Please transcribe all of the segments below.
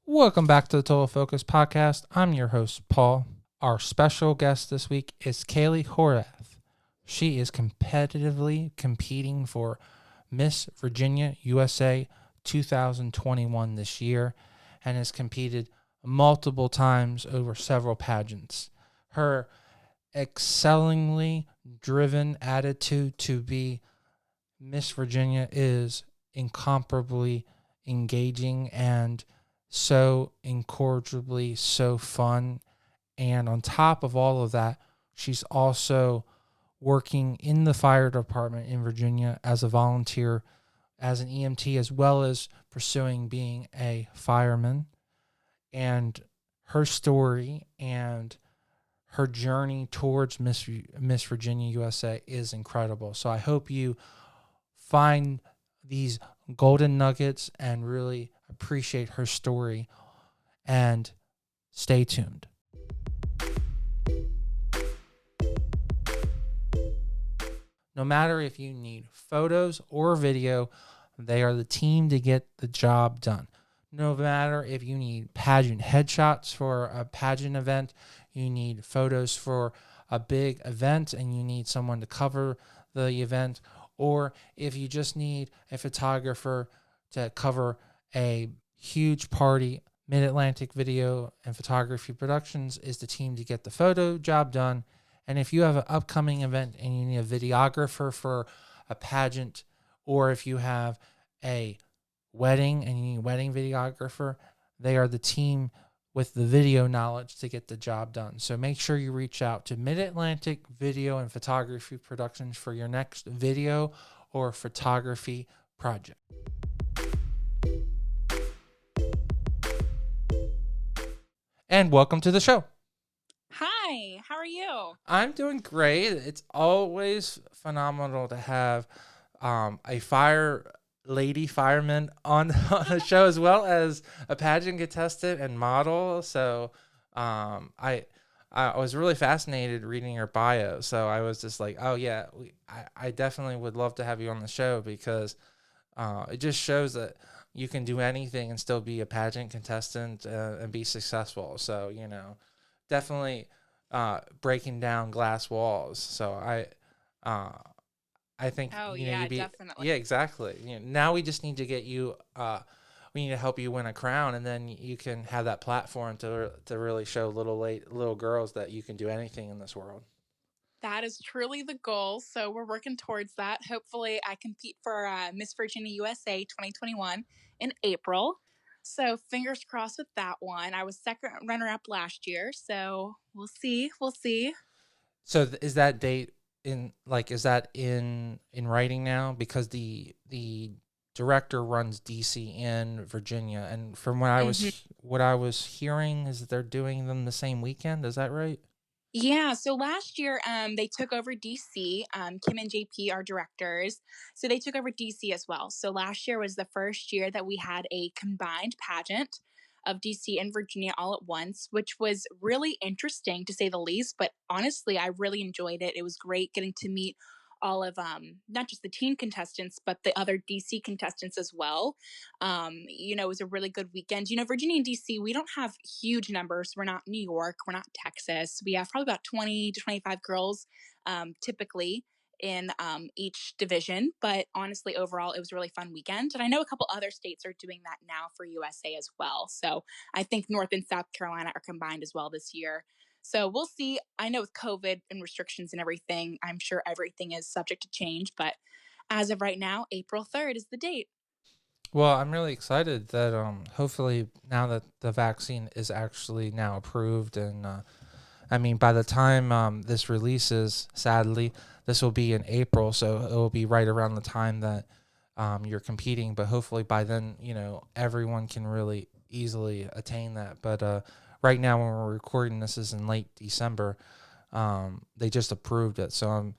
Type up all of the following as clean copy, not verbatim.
Welcome back to the Total Focus Podcast. I'm your host, Paul. Our special guest this week is Kailee Horvath. She is competitively competing for Miss Virginia USA 2021 this year and has competed multiple times over several pageants. Her excellingly driven attitude to be Miss Virginia is incomparably engaging and so incorrigibly so fun. And on top of all of that, she's also working in the fire department in Virginia as a volunteer, as an EMT, as well as pursuing being a fireman. And her story and her journey towards Miss Virginia USA is incredible. So I hope you find these golden nuggets and really appreciate her story, and stay tuned. No matter if you need photos or video, they are the team to get the job done. No matter if you need pageant headshots for a pageant event, you need photos for a big event and you need someone to cover the event, or if you just need a photographer to cover a huge party, Mid-Atlantic Video and Photography Productions is the team to get the photo job done. And if you have an upcoming event and you need a videographer for a pageant, or if you have a wedding and you need a wedding videographer, they are the team with the video knowledge to get the job done. So make sure you reach out to Mid-Atlantic Video and Photography Productions for your next video or photography project. And welcome to the show. Hi, how are you? I'm doing great. It's always phenomenal to have a fireman on the show, as well as a pageant contestant and model. So I was really fascinated reading your bio. So I was just like, oh yeah, I definitely would love to have you on the show, because it just shows that you can do anything and still be a pageant contestant and be successful. So, definitely breaking down glass walls. So I think, you'd be, definitely. yeah, exactly. Now we just need to get you, we need to help you win a crown, and then you can have that platform to really show little girls that you can do anything in this world. That is truly the goal. So we're working towards that. Hopefully, I compete for Miss Virginia USA 2021 in April. So fingers crossed with that one. I was second runner up last year. So we'll see. We'll see. So is that date is that in writing now? Because the director runs DC in Virginia, and from what I was hearing is that they're doing them the same weekend. Is that right? Yeah, so last year they took over DC. Kim and JP are directors. So they took over DC as well. So last year was the first year that we had a combined pageant of DC and Virginia all at once, which was really interesting to say the least. But honestly, I really enjoyed it. It was great getting to meet all of not just the teen contestants, but the other DC contestants as well. It was a really good weekend. Virginia and DC, we don't have huge numbers. We're not New York, we're not Texas. We have probably about 20 to 25 girls typically in each division. But honestly, overall, it was a really fun weekend. And I know a couple other states are doing that now for USA as well. So I think North and South Carolina are combined as well this year. So we'll see. I know with COVID and restrictions and everything, I'm sure everything is subject to change. But as of right now, April 3rd is the date. Well, I'm really excited that hopefully now that the vaccine is actually now approved, and I mean, by the time this releases, sadly, this will be in April, so it will be right around the time that you're competing. But hopefully by then, everyone can really easily attain that. But right now, when we're recording, this is in late December. They just approved it, so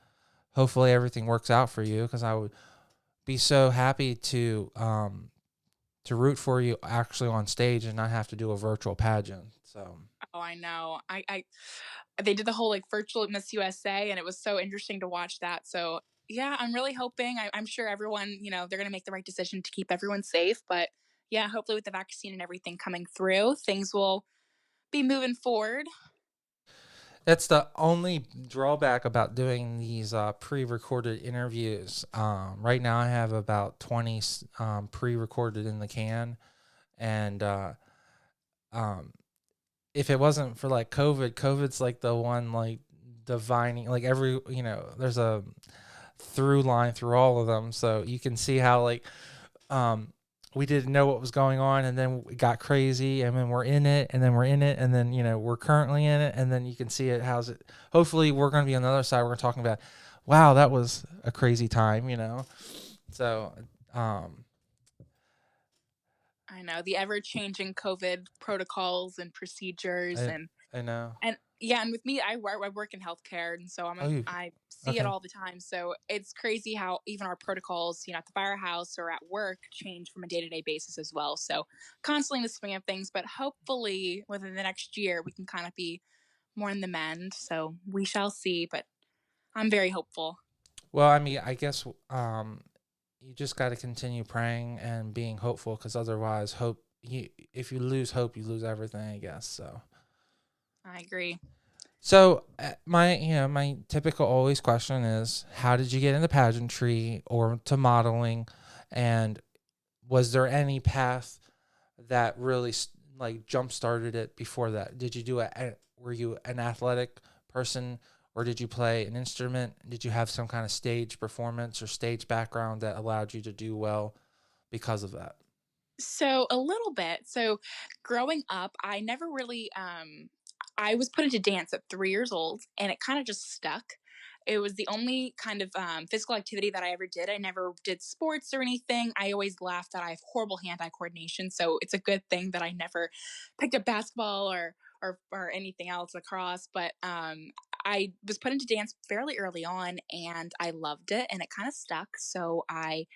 hopefully everything works out for you, because I would be so happy to root for you actually on stage and not have to do a virtual pageant. So. Oh, I know. I they did the whole virtual Miss USA, and it was so interesting to watch that. So yeah, I'm really hoping. I'm sure everyone, they're going to make the right decision to keep everyone safe. But yeah, hopefully with the vaccine and everything coming through, things will be moving forward. That's the only drawback about doing these pre-recorded interviews. Right now, I have about 20 pre-recorded in the can, and um, if it wasn't for like COVID's like the one like divining like every there's a through line through all of them, so you can see how like um we didn't know what was going on, and then it got crazy, and then we're in it, and then we're in it, and then we're currently in it, and then you can see it. How's it? Hopefully, we're going to be on the other side. We're talking about, wow, that was a crazy time. So, um, I know the ever changing COVID protocols and procedures, I I know. and yeah, and with me, I work in healthcare, and so Oh, you I see it okay? all the time. So it's crazy how even our protocols, at the firehouse or at work, change from a day to day basis as well. So constantly in the swing of things, but hopefully within the next year, we can kind of be more in the mend. So we shall see, but I'm very hopeful. Well, I mean, I guess you just got to continue praying and being hopeful, because otherwise, if you lose hope, you lose everything. I guess so. I agree. So my typical always question is, how did you get into pageantry or to modeling, and was there any path that really like jump started it before that? Did you were you an athletic person, or did you play an instrument? Did you have some kind of stage performance or stage background that allowed you to do well because of that? So a little bit. So growing up, I never really I was put into dance at 3 years old and it kind of just stuck. It was the only kind of physical activity that I ever did. I never did sports or anything. I always laughed that I have horrible hand-eye coordination, so it's a good thing that I never picked up basketball or anything else, lacrosse. But I was put into dance fairly early on, and I loved it, and it kind of stuck. So I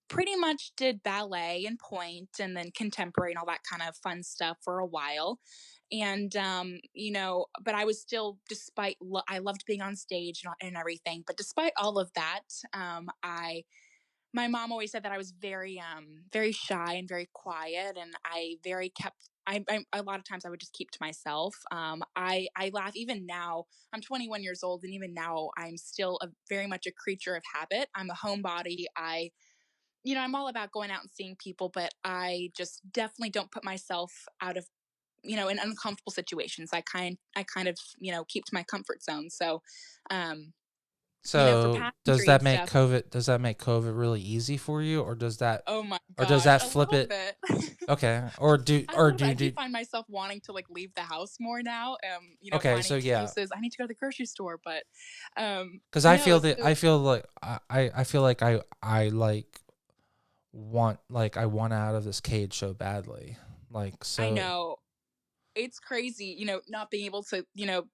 pretty much did ballet and point and then contemporary and all that kind of fun stuff for a while. And but I was still, despite I loved being on stage and everything, but despite all of that, I my mom always said that I was very shy and very quiet, and I very kept I a lot of times I would just keep to myself. I laugh even now. I'm 21 years old, and even now I'm still very much a creature of habit. I'm a homebody. I'm all about going out and seeing people, but I just definitely don't put myself out of, in uncomfortable situations. I kind of, keep to my comfort zone. So, um, for So pageantry and stuff, does that make COVID really easy for you, oh my or does gosh, that a flip little it? bit. Okay. A little bit. I do find myself wanting to like leave the house more now. Okay, Finding so yeah, excuses. I need to go to the grocery store, but because no. So I feel like I feel like I like I want out of this cage so badly. Like I so know it's crazy, not being able to,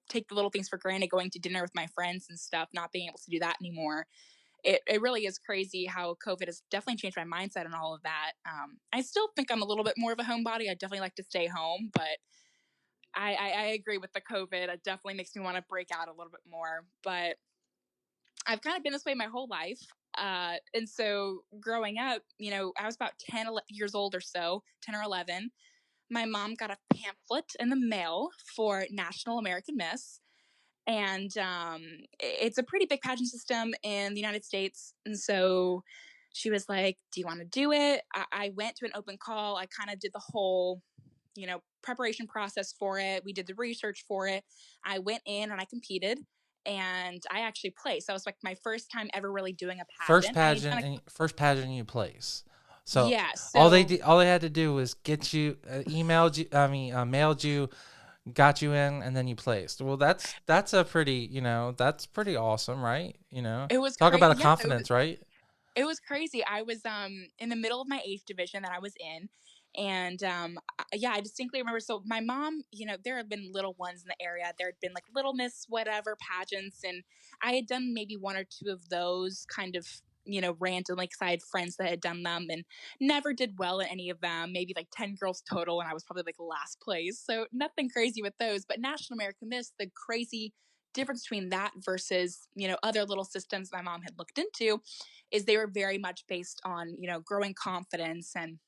take the little things for granted, going to dinner with my friends and stuff, not being able to do that anymore. It really is crazy how COVID has definitely changed my mindset and all of that. I still think I'm a little bit more of a homebody. I definitely like to stay home, but I agree with the COVID. It definitely makes me want to break out a little bit more. But I've kind of been this way my whole life. And so growing up, I was about 10 years old or so, 10 or 11. My mom got a pamphlet in the mail for National American Miss, and it's a pretty big pageant system in the United States. And so she was like, "Do you want to do it?" I went to an open call. I kind of did the whole, preparation process for it. We did the research for it. I went in and I competed, and I actually placed. That was like my first time ever really doing a pageant. I had done a first pageant you place. So yeah. So all they had to do was get you emailed you. I mean, mailed you, got you in, and then you placed. Well, that's a pretty that's pretty awesome, right? it was Talk about crazy. a Yeah, confidence, right? it was crazy. I was in the middle of my eighth division that I was in, and yeah, I distinctly remember. So my mom, there have been little ones in the area. There had been like Little Miss whatever pageants, and I had done maybe one or two of those kind of. Randomly, because I had friends that had done them and never did well at any of them. Maybe like 10 girls total, and I was probably like last place. So nothing crazy with those. But National American Miss, the crazy difference between that versus other little systems my mom had looked into is they were very much based on growing confidence and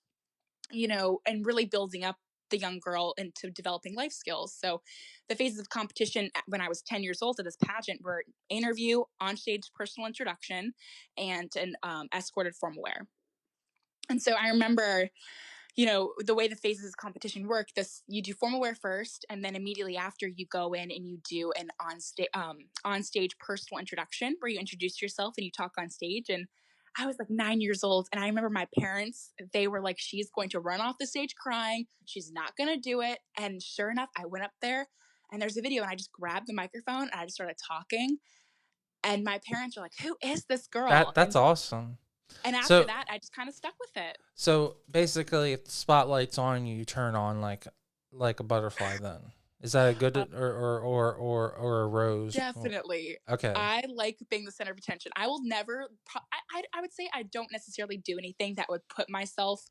and really building up the young girl into developing life skills. So the phases of competition when I was 10 years old at this pageant were interview, onstage personal introduction, and an escorted formal wear. And so I remember, the way the phases of competition work, this you do formal wear first, and then immediately after you go in and you do an on stage personal introduction where you introduce yourself and you talk on stage. And I was like 9 years old, and I remember my parents, they were like, she's going to run off the stage crying. She's not going to do it. And sure enough, I went up there and there's a video, and I just grabbed the microphone and I just started talking. And my parents were like, who is this girl? That's awesome. And after that, I just kind of stuck with it. So basically, if the spotlight's on you, you turn on like a butterfly. Then is that a good or a rose? Definitely. Okay. I like being the center of attention. I will never. I would say I don't necessarily do anything that would put myself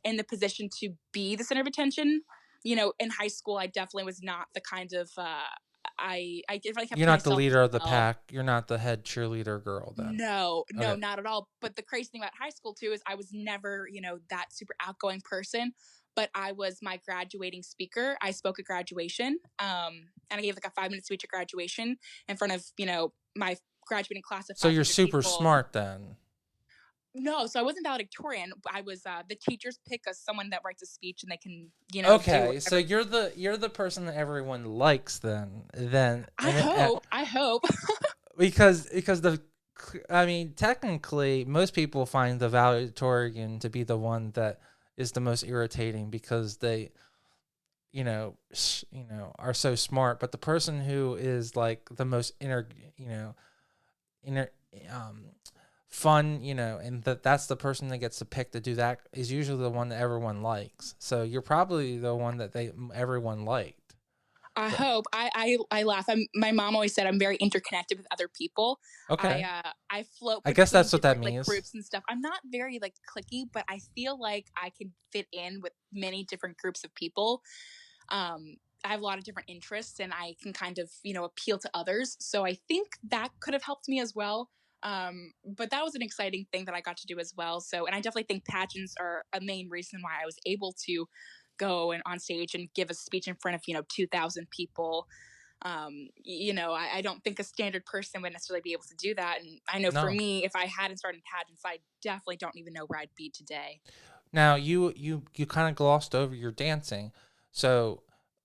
in the position to be the center of attention. In high school, I definitely was not the kind of. I really kept. You're not the leader of the pack. You're not the head cheerleader girl, then. No, okay. Not at all. But the crazy thing about high school too is I was never, that super outgoing person. But I was my graduating speaker. I spoke at graduation, and I gave like a 5-minute speech at graduation in front of my graduating class of. So you're super people. Smart then. No, so I wasn't valedictorian. I was the teachers pick someone that writes a speech, and they can Okay, so you're the person that everyone likes then. I hope. because technically most people find the valedictorian to be the one that is the most irritating because they are so smart, but the person who is like the most fun, and that's the person that gets to pick to do that is usually the one that everyone likes. So you're probably the one that everyone liked. I hope. I laugh. My mom always said I'm very interconnected with other people. Okay. I float. I guess that's what that means. Groups and stuff. I'm not very cliquey, but I feel like I can fit in with many different groups of people. I have a lot of different interests, and I can kind of appeal to others. So I think that could have helped me as well. But that was an exciting thing that I got to do as well. So, and I definitely think pageants are a main reason why I was able to go and on stage and give a speech in front of 2,000 people. I don't think a standard person would necessarily be able to do that. And I know for me, if I hadn't started pageants, I definitely don't even know where I'd be today. Now you kind of glossed over your dancing. So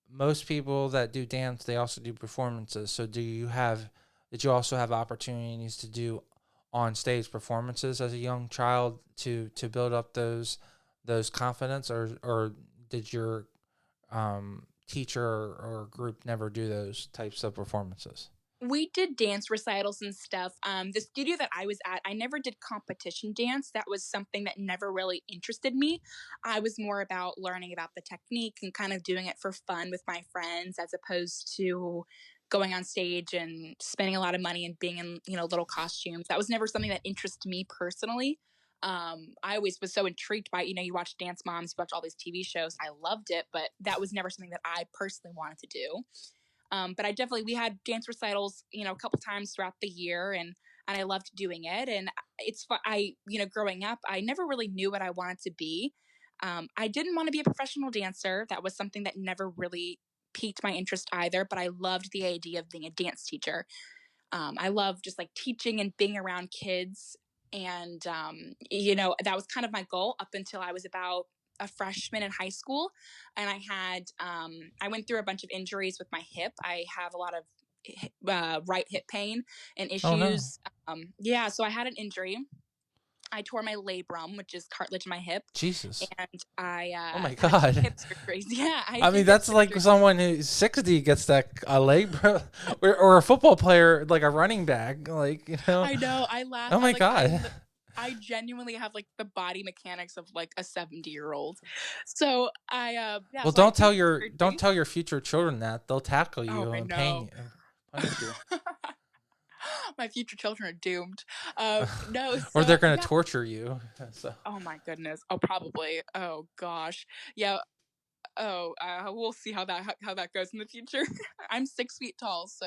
most people that do dance, they also do performances. So did you also have opportunities to do on stage performances as a young child to build up those confidence, or did your teacher or group never do those types of performances? We did dance recitals and stuff. The studio that I was at, I never did competition dance. That was something that never really interested me. I was more about learning about the technique and kind of doing it for fun with my friends, as opposed to going on stage and spending a lot of money and being in, little costumes. That was never something that interested me personally. I always was so intrigued by, you watch Dance Moms, you watch all these TV shows. I loved it, but that was never something that I personally wanted to do. But we had dance recitals, a couple times throughout the year, and I loved doing it. And it's fun. Growing up, I never really knew what I wanted to be. I didn't want to be a professional dancer. That was something that never really piqued my interest either, but I loved the idea of being a dance teacher. I love just teaching and being around kids. And, that was kind of my goal up until I was about a freshman in high school. And I went through a bunch of injuries with my hip. I have a lot of right hip pain and issues. Oh, no. So I had an injury. I tore my labrum, which is cartilage in my hip. Jesus. And I oh my God. hip surgeries. Yeah. I mean, that's like someone who's 60 gets that a labrum, or a football player, like a running back. I know. I laugh. Oh my God. I genuinely have the body mechanics of a 70-year-old. So Well, so don't tell your future children that. They'll tackle you and pain you. Punish you. My future children are doomed. No, or they're gonna torture you. So. Oh my goodness. Oh, probably. Oh gosh. Yeah. Oh, we'll see how that goes in the future. I'm 6 feet tall, so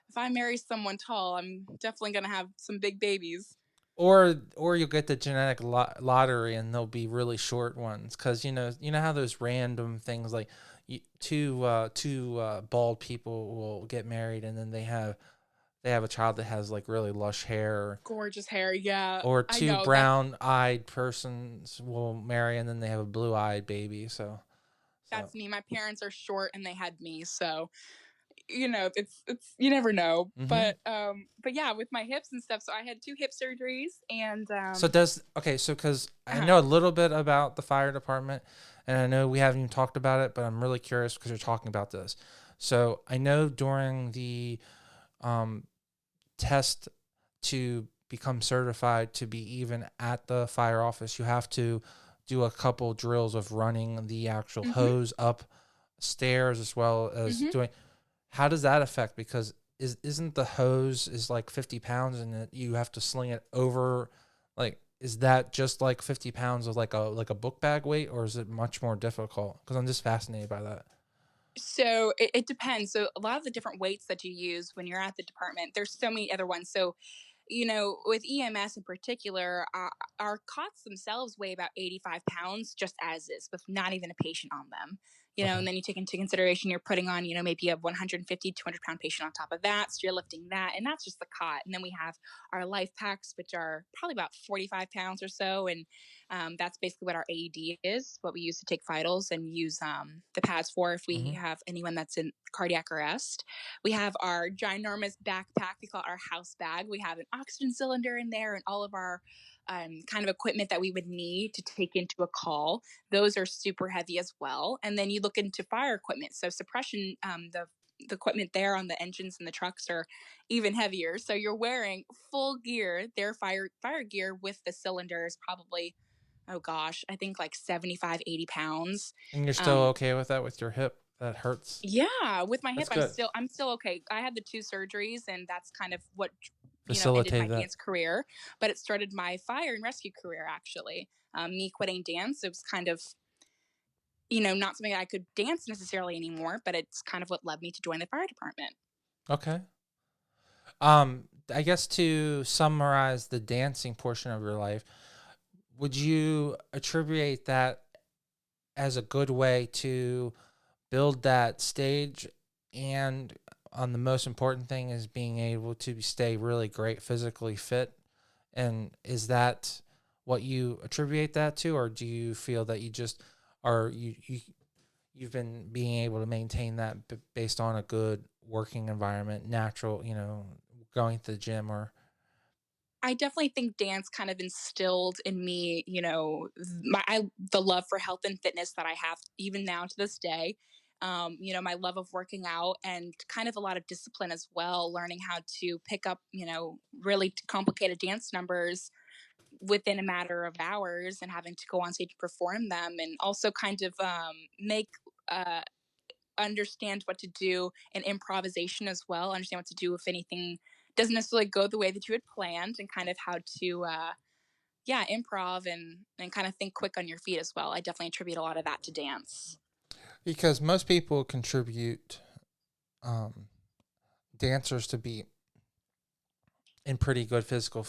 if I marry someone tall, I'm definitely gonna have some big babies. Or you'll get the genetic lottery, and they'll be really short ones, because you know how those random things, like two bald people will get married, and then they have a child that has like really lush hair, Gorgeous hair. Yeah, or I two know that. brown-eyed persons will marry, and then they have a blue-eyed baby. So. That's me. My parents are short and they had me, so it's you never know. Hmm. But yeah, with my hips and stuff, so I had two hip surgeries and So because I uh know a little bit about the fire department, and I know we haven't even talked about it, but I'm really curious because you're talking about this. So I know during the um, test to become certified to be even at the fire office, you have to do a couple drills of running the actual mhm, hose up stairs, as well as mhm. doing. How does that affect? Because isn't the hose is like 50 pounds, and you have to sling it over, like, is that just like 50 pounds of like a book bag weight, or is it much more difficult? Because I'm just fascinated by that. So it depends. So a lot of the different weights that you use when you're at the department, there's so many other ones. So with EMS in particular, our cots themselves weigh about 85 pounds just as is, with not even a patient on them. Okay. And then you take into consideration you're putting on, maybe a 150, 200-pound patient on top of that. So you're lifting that, and that's just the cot. And then we have our life packs, which are probably about 45 pounds or so. And that's basically what our AED is, what we use to take vitals and use the pads for if we Hmm. have anyone that's in cardiac arrest. We have our ginormous backpack. We call it our house bag. We have an oxygen cylinder in there and all of our kind of equipment that we would need to take into a call. Those are super heavy as well. And then you look into fire equipment. So suppression, the equipment there on the engines and the trucks are even heavier. So you're wearing full gear. Their fire gear with the cylinder is probably, oh gosh, I think like 75, 80 pounds. And you're still Um, okay with that with your hip? That hurts. yeah, with my hip, That's I'm good. still okay. I had the two surgeries, and that's kind of what ended my Facilitate that. dance career. But it started my fire and rescue career actually. Me quitting dance, it was kind of not something I could dance necessarily anymore, but it's kind of what led me to join the fire department. Okay. I guess to summarize the dancing portion of your life, would you attribute that as a good way to build that stage, and on the most important thing is being able to stay really great physically fit? And is that what you attribute that to, or do you feel that you just are you've been being able to maintain that based on a good working environment, natural, going to the gym, or I definitely think dance kind of instilled in me, the love for health and fitness that I have even now to this day. My love of working out and kind of a lot of discipline as well, learning how to pick up, really complicated dance numbers within a matter of hours and having to go on stage to perform them, and also kind of make uh, understand what to do in improvisation as well, understand what to do if anything doesn't necessarily go the way that you had planned, and kind of how to yeah, improv and kind of think quick on your feet as well. I definitely attribute a lot of that to dance. because most people contribute um, dancers to be in pretty good physical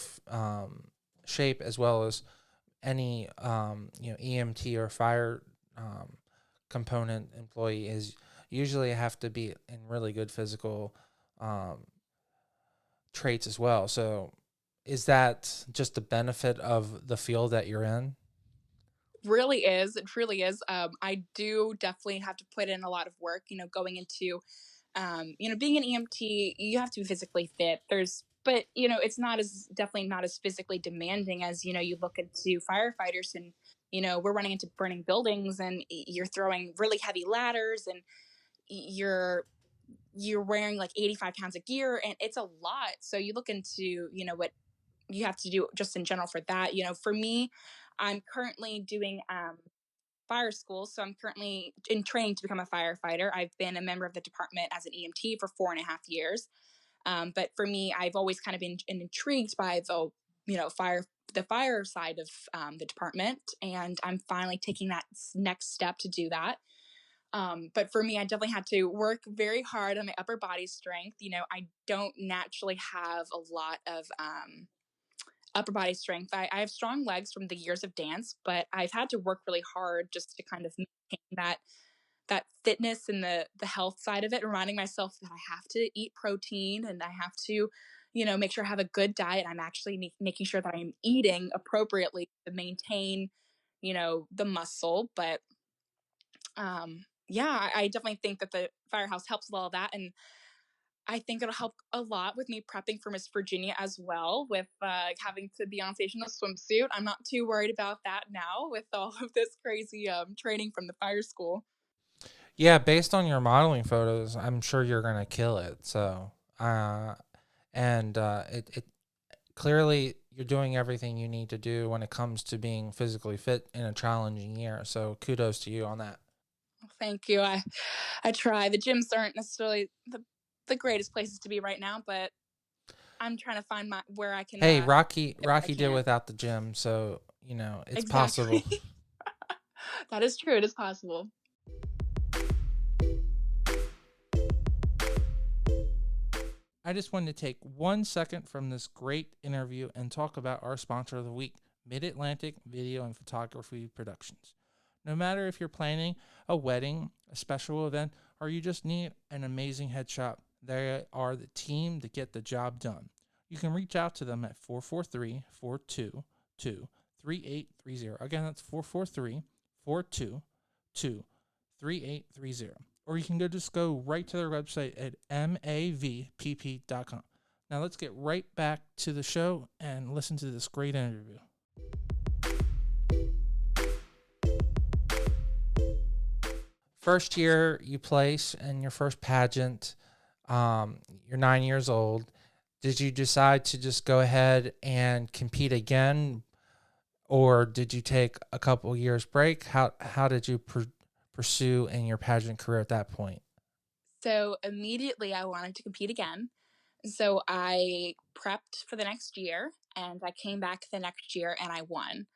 shape, as well as any EMT or fire um, component employee is usually have to be in really good physical um, traits as well. So is that just the benefit of the field that you're in? Really is. It truly is. I do definitely have to put in a lot of work, going into being an EMT, you have to be physically fit. But it's not as definitely not as physically demanding as you look into firefighters, and we're running into burning buildings, and you're throwing really heavy ladders, and you're wearing like 85 pounds of gear, and it's a lot. So you look into what you have to do just in general for that. For me, I'm currently doing fire school. So I'm currently in training to become a firefighter. I've been a member of the department as an EMT for 4.5 years. But for me, I've always kind of been intrigued by the fire side of the department, and I'm finally taking that next step to do that. But for me, I definitely had to work very hard on my upper body strength. I don't naturally have a lot of upper body strength. I have strong legs from the years of dance, but I've had to work really hard just to kind of maintain that fitness and the health side of it, reminding myself that I have to eat protein and I have to, make sure I have a good diet. I'm actually making sure that I'm eating appropriately to maintain, the muscle. But yeah, I definitely think that the firehouse helps with all of that. And I think it'll help a lot with me prepping for Miss Virginia as well, with having to be on stage in a swimsuit. I'm not too worried about that now with all of this crazy training from the fire school. Yeah, based on your modeling photos, I'm sure you're gonna kill it. So, it clearly you're doing everything you need to do when it comes to being physically fit in a challenging year. So, kudos to you on that. Well, thank you. I try. The gyms aren't necessarily the greatest places to be right now, but I'm trying to find my where I can. Hey, Rocky Get what I did can. without the gym, so it's Exactly. possible. That is true. It is possible. I just wanted to take 1 second from this great interview and talk about our sponsor of the week, Mid-Atlantic Video and Photography Productions. No matter if you're planning a wedding, a special event, or you just need an amazing headshot, they are the team to get the job done. You can reach out to them at 443-422-3830. Again, that's 443-422-3830. Or you can go right to their website at mavpp.com. Now let's get right back to the show and listen to this great interview. First year you place in your first pageant, you're 9 years old. Did you decide to just go ahead and compete again, or did you take a couple years break? How did you pursue in your pageant career at that point? So immediately I wanted to compete again. So I prepped for the next year and I came back the next year and I won.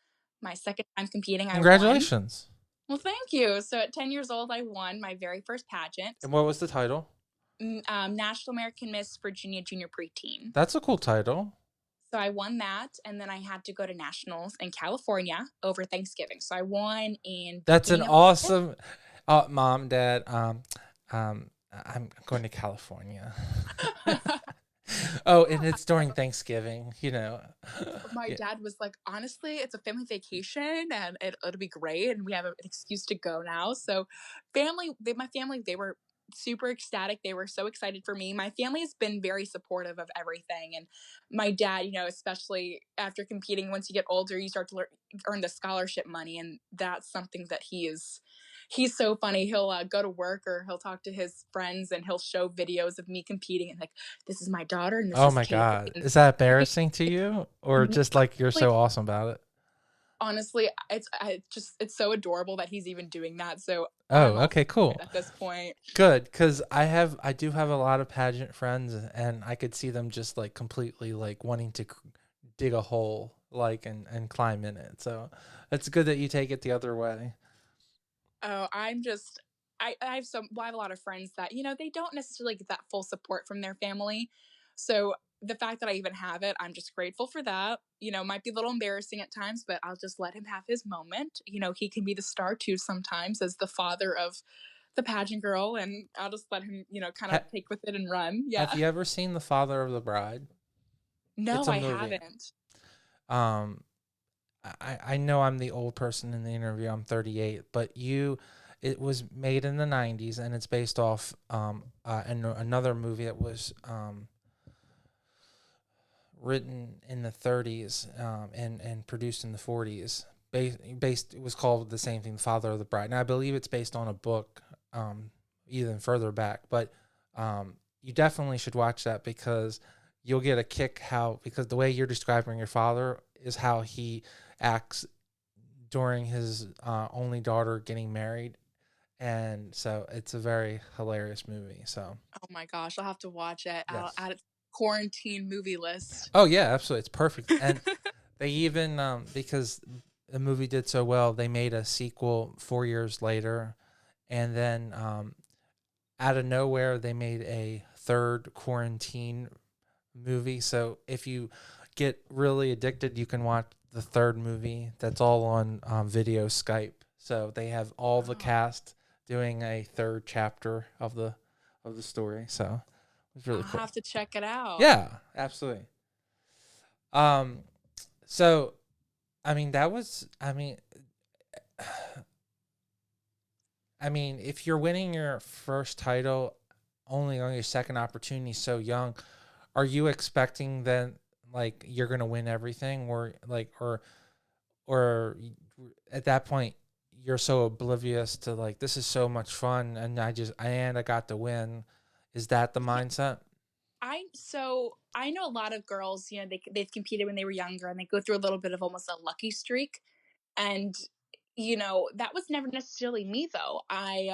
My second time competing, I won. Congratulations. Well, thank you. So at 10 years old, I won my very first pageant, And what was the title? National American Miss Virginia Junior Preteen. That's a cool title. So I won that, and then I had to go to nationals in California over Thanksgiving. So I won in That's an beginning of awesome Mom, Dad, I'm going to California. Oh, and it's during Thanksgiving, My Yeah. dad was like, honestly, it's a family vacation and it'll be great. And we have an excuse to go now. So my family, they were super ecstatic. They were so excited for me. My family has been very supportive of everything. And my dad, especially after competing, once you get older, you start to earn the scholarship money. And that's something that he's so funny. He'll go to work or he'll talk to his friends and he'll show videos of me competing and like, this is my daughter and this Oh is my Kaylee. God. Is that embarrassing to you? Or just like you're so awesome about it? Honestly, it's so adorable that he's even doing that. So Oh, okay, cool. At this point, Good, because I do have a lot of pageant friends, and I could see them just like completely like wanting to dig a hole like and climb in it. So it's good that you take it the other way. oh, I have a lot of friends that they don't necessarily get that full support from their family. So the fact that I even have it, I'm just grateful for that. Might be a little embarrassing at times, but I'll just let him have his moment. He can be the star too sometimes as the father of the pageant girl, and I'll just let him, kind of take with it and run. Yeah. Have you ever seen The Father of the Bride? No, It's a I movie. haven't. Um, I know I'm the old person in the interview. I'm 38, but it was made in the 90s, and it's based off another movie that was written in the 30s and produced in the 40s. It was called the same thing, Father of the Bride. And I believe it's based on a book even further back. But you definitely should watch that because you'll get a kick because the way you're describing your father is how he acts during his only daughter getting married. And so it's a very hilarious movie. So, Oh my gosh, I'll have to watch it. I'll yes. add it to the quarantine movie list. Oh, yeah, absolutely. It's perfect. And they even, because the movie did so well, they made a sequel 4 years later. And then out of nowhere, they made a third quarantine movie. So if you get really addicted, you can watch the third movie. That's all on video Skype. So they have all the Oh, cast doing a third chapter of the story. So it's really I'll cool. have to check it out. Yeah, absolutely. Um, so I mean that was I mean if you're winning your first title only on your second opportunity so young, are you expecting that like you're gonna win everything, or like or at that point you're so oblivious to like this is so much fun and I got to win? Is that the Yeah, mindset? I know a lot of girls, they've competed when they were younger and they go through a little bit of almost a lucky streak. And that was never necessarily me though. I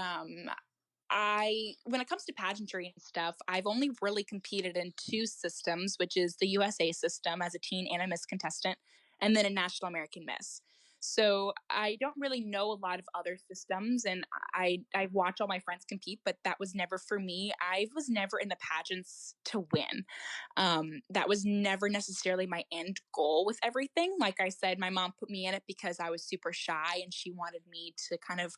when it comes to pageantry and stuff, I've only really competed in two systems, which is the USA system as a teen and a Miss contestant, and then a National American Miss. So I don't really know a lot of other systems, and I watch all my friends compete, but that was never for me. I was never in the pageants to win. That was never necessarily my end goal with everything. Like I said, my mom put me in it because I was super shy, and she wanted me to kind of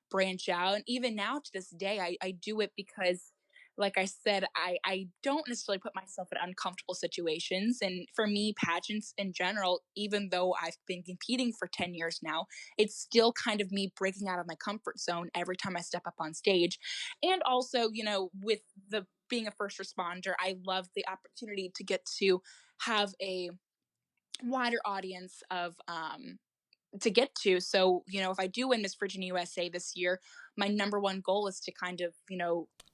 branch out. And even now to this day, I do it because, like I said, I don't necessarily put myself in uncomfortable situations. And for me, pageants in general, even though I've been competing for 10 years now, it's still kind of me breaking out of my comfort zone every time I step up on stage. And also, with the being a first responder, I love the opportunity to get to have a wider audience of to get to. So, if I do win Miss Virginia USA this year, my number one goal is to kind of, bring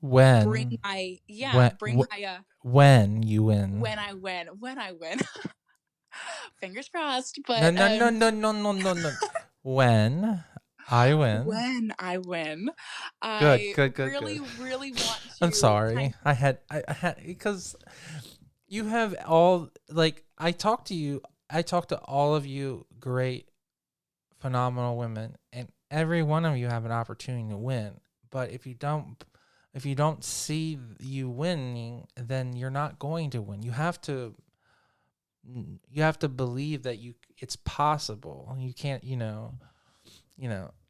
When my yeah, when bring my when you win? when I win. Fingers crossed, No, but no, no, no, no, no, no, no. When I win. when I win, Good, I good, good, good. really really want I'm to sorry. kind I had because you have all like I talked to all of you great phenomenal women, and every one of you have an opportunity to win. But if you don't see you winning, then you're not going to win. You have to believe that it's possible. You can't,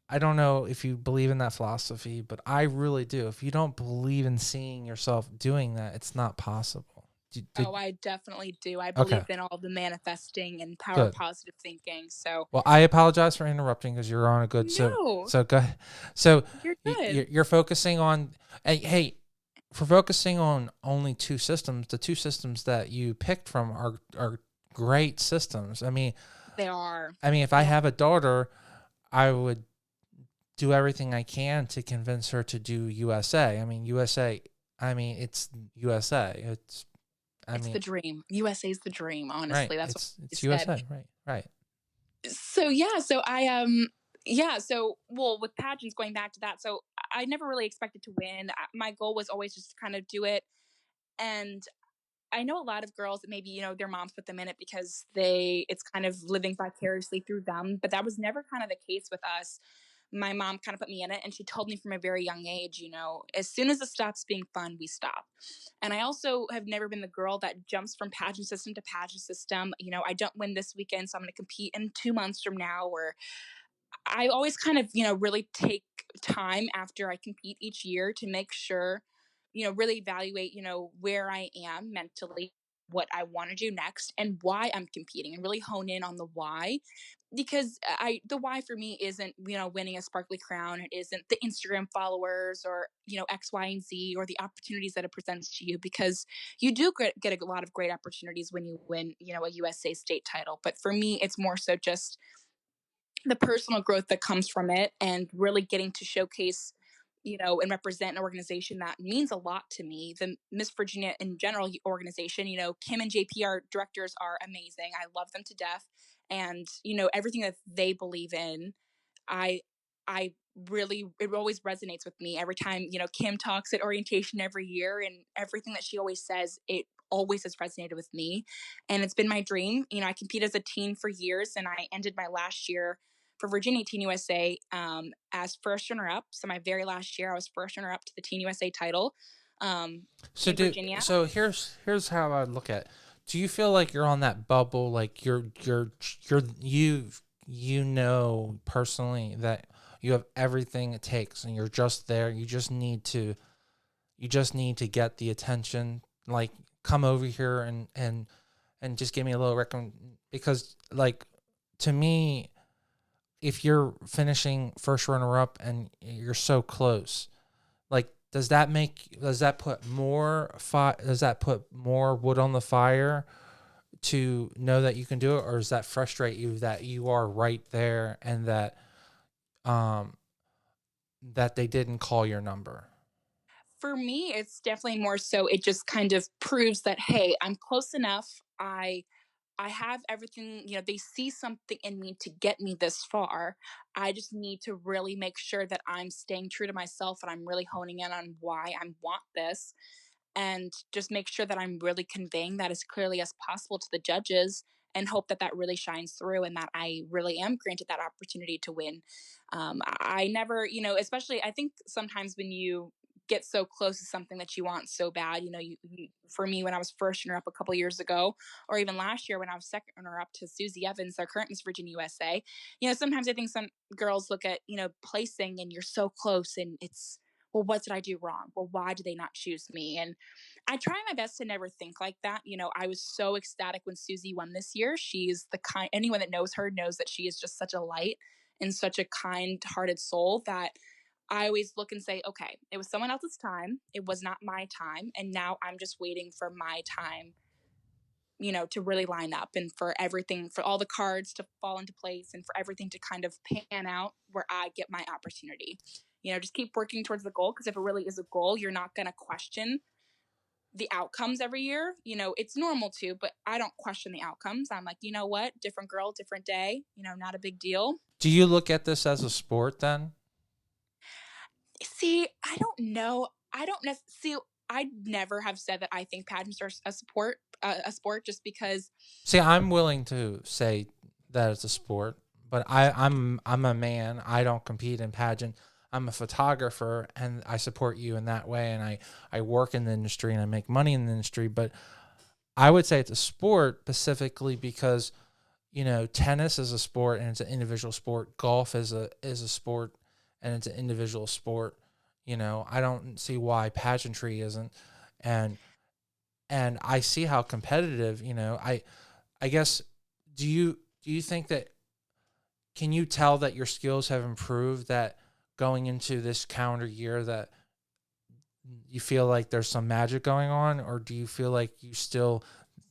I don't know if you believe in that philosophy, but I really do. If you don't believe in seeing yourself doing that, it's not possible. oh, I definitely do. I Okay, believe in all the manifesting and power of good. positive thinking. So, Well, I apologize for interrupting because you're on a good. no, So go ahead. So you're good. you're focusing on. Hey, for focusing on only two systems, the two systems that you picked from are great systems. They are. If I They are. have a daughter, I would do everything I can to convince her to do USA. USA. It's USA. I It's mean, the dream. USA's the dream, right. honestly. That's what you It's said. USA. Right. Right. So yeah, so well, with pageants, going back to that, so I never really expected to win. My goal was always just to kind of do it. And I know a lot of girls that maybe, their moms put them in it because it's kind of living vicariously through them, but that was never kind of the case with us. My mom kind of put me in it, and she told me from a very young age, as soon as it stops being fun, we stop. And I also have never been the girl that jumps from pageant system to pageant system. I don't win this weekend, so I'm going to compete in 2 months from now. Or I always kind of, really take time after I compete each year to make sure, really evaluate, where I am mentally, what I want to do next, and why I'm competing, and really hone in on the why. Because the why for me isn't, winning a sparkly crown. It isn't the Instagram followers or, X, Y, and Z, or the opportunities that it presents to you, because you do get a lot of great opportunities when you win, a USA state title. But for me, it's more so just the personal growth that comes from it, and really getting to showcase, and represent an organization that means a lot to me. The Miss Virginia in general organization, Kim and JP, our directors, are amazing. I love them to death. And, everything that they believe in, I I really, it always resonates with me every time, Kim talks at orientation every year, and everything that she always says, it always has resonated with me. And it's been my dream. I competed as a teen for years, and I ended my last year for Virginia Teen USA as first runner up. So my very last year, I was first runner up to the Teen USA title um, in Virginia. So here's how I look at it. do you feel like you're on that bubble? Like you know personally that you have everything it takes, and you're just there. You just need to get the attention. Like, come over here and just give me a little because, like, to me, if you're finishing first runner up and you're so close, like, does that put more wood on the fire to know that you can do it, or does that frustrate you that you are right there and um that they didn't call your number? For me, it's definitely more so it just kind of proves that, hey, I'm close enough. I have everything, they see something in me to get me this far. I just need to really make sure that I'm staying true to myself and I'm really honing in on why I want this, and just make sure that I'm really conveying that as clearly as possible to the judges, and hope that that really shines through and that I really am granted that opportunity to win. I never, especially I think sometimes when you get so close to something that you want so bad, for me, when I was first runner up a couple years ago, or even last year when I was second runner up to Susie Evans, our current Miss Virginia USA, sometimes I think some girls look at, placing and you're so close and it's, well, what did I do wrong? Well, why did they not choose me? And I try my best to never think like that. I was so ecstatic when Susie won this year. She's the kind, anyone that knows her knows that she is just such a light and such a kind hearted soul that I always look and say, okay, it was someone else's time. It was not my time. And now I'm just waiting for my time, to really line up and for everything, for all the cards to fall into place and for everything to kind of pan out where I get my opportunity. Just keep working towards the goal, because if it really is a goal, you're not going to question the outcomes every year. It's normal to, but I don't question the outcomes. I'm like, you know what? Different girl, different day, not a big deal. Do you look at this as a sport then? See, I don't know. I don't see. I never have said that I think pageants are a sport, just because. See, I'm willing to say that it's a sport, but I'm a man. I don't compete in pageant. I'm a photographer, and I support you in that way. And I work in the industry and I make money in the industry. But I would say it's a sport specifically because, tennis is a sport and it's an individual sport. Golf is a sport and it's an individual sport. I don't see why pageantry isn't. And I see how competitive, I guess, do you think that, can you tell that your skills have improved, that going into this calendar year that you feel like there's some magic going on, or do you feel like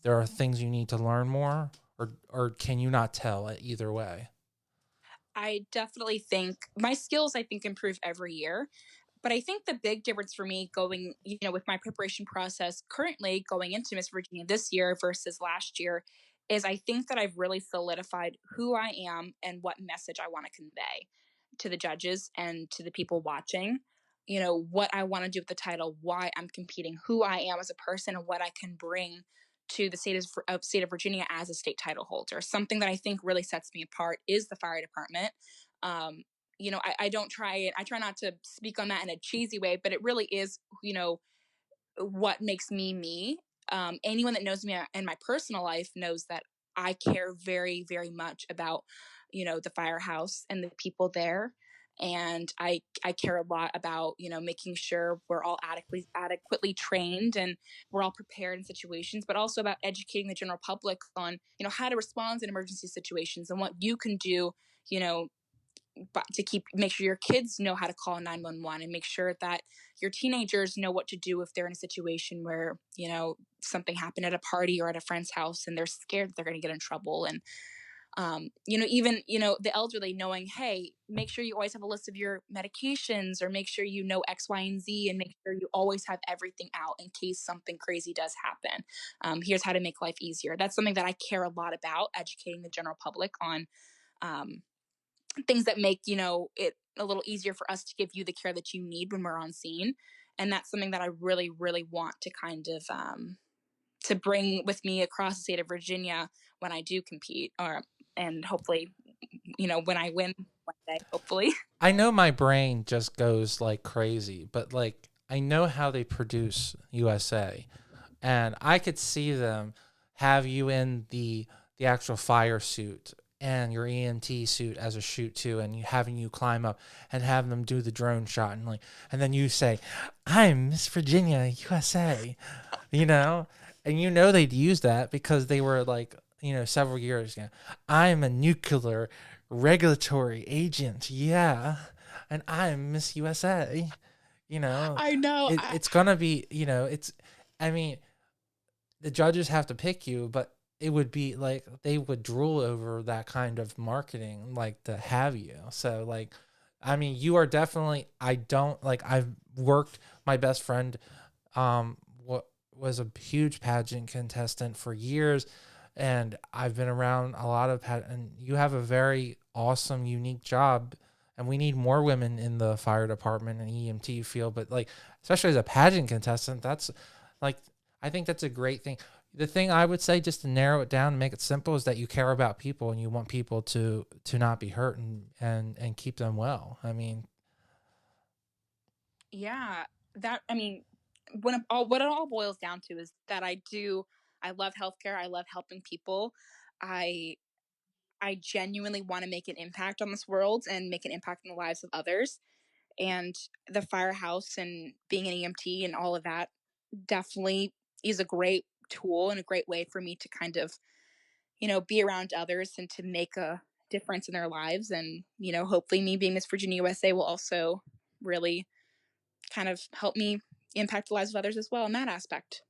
there are things you need to learn more, or can you not tell either way? I definitely think my skills, I think, improve every year. But I think the big difference for me going, with my preparation process currently going into Miss Virginia this year versus last year, is I think that I've really solidified who I am and what message I want to convey to the judges and to the people watching. What I want to do with the title, why I'm competing, who I am as a person, and what I can bring to the state of Virginia as a state title holder. Something that I think really sets me apart is the fire department. Um, I don't try it. I try not to speak on that in a cheesy way, but it really is, what makes me me. Anyone that knows me in my personal life knows that I care very, very much about, the firehouse and the people there. And I care a lot about, making sure we're all adequately trained and we're all prepared in situations, but also about educating the general public on, how to respond in emergency situations and what you can do, you know, but to make sure your kids know how to call 911, and make sure that your teenagers know what to do if they're in a situation where, something happened at a party or at a friend's house and they're scared that they're going to get in trouble. And even, the elderly knowing, hey, make sure you always have a list of your medications, or make sure you know X, Y, and Z, and make sure you always have everything out in case something crazy does happen. Here's how to make life easier. That's something that I care a lot about, educating the general public on um, things that make, it a little easier for us to give you the care that you need when we're on scene. And that's something that I really, really want to kind of to bring with me across the state of Virginia when I do compete, or and hopefully, when I win one day, hopefully. I know my brain just goes like crazy, but like I know how they produce USA, and I could see them have you in the actual fire suit and your EMT suit as a chute too, and having you climb up and have them do the drone shot, and then you say, "I'm Miss Virginia, USA," you know, and they'd use that because they were like, several years ago. I'm a nuclear regulatory agent, yeah, and I'm Miss USA. I know. It's gonna be, I mean, the judges have to pick you, but it would be like they would drool over that kind of marketing, like to have you. So, like, I mean, you are definitely. I don't like. I've worked. My best friend, what was a huge pageant contestant for years, and I've been around a lot of and you have a very awesome, unique job. And we need more women in the fire department and EMT field, but like, especially as a pageant contestant, that's like, I think that's a great thing. The thing I would say, just to narrow it down and make it simple, is that you care about people and you want people to not be hurt and keep them well. I mean, Yeah, I mean, what it all boils down to is that I love healthcare. I love helping people. I I genuinely want to make an impact on this world and make an impact in the lives of others. And the firehouse and being an EMT and all of that definitely is a great tool and a great way for me to kind of, be around others and to make a difference in their lives. And, hopefully me being Miss Virginia USA will also really kind of help me impact the lives of others as well in that aspect.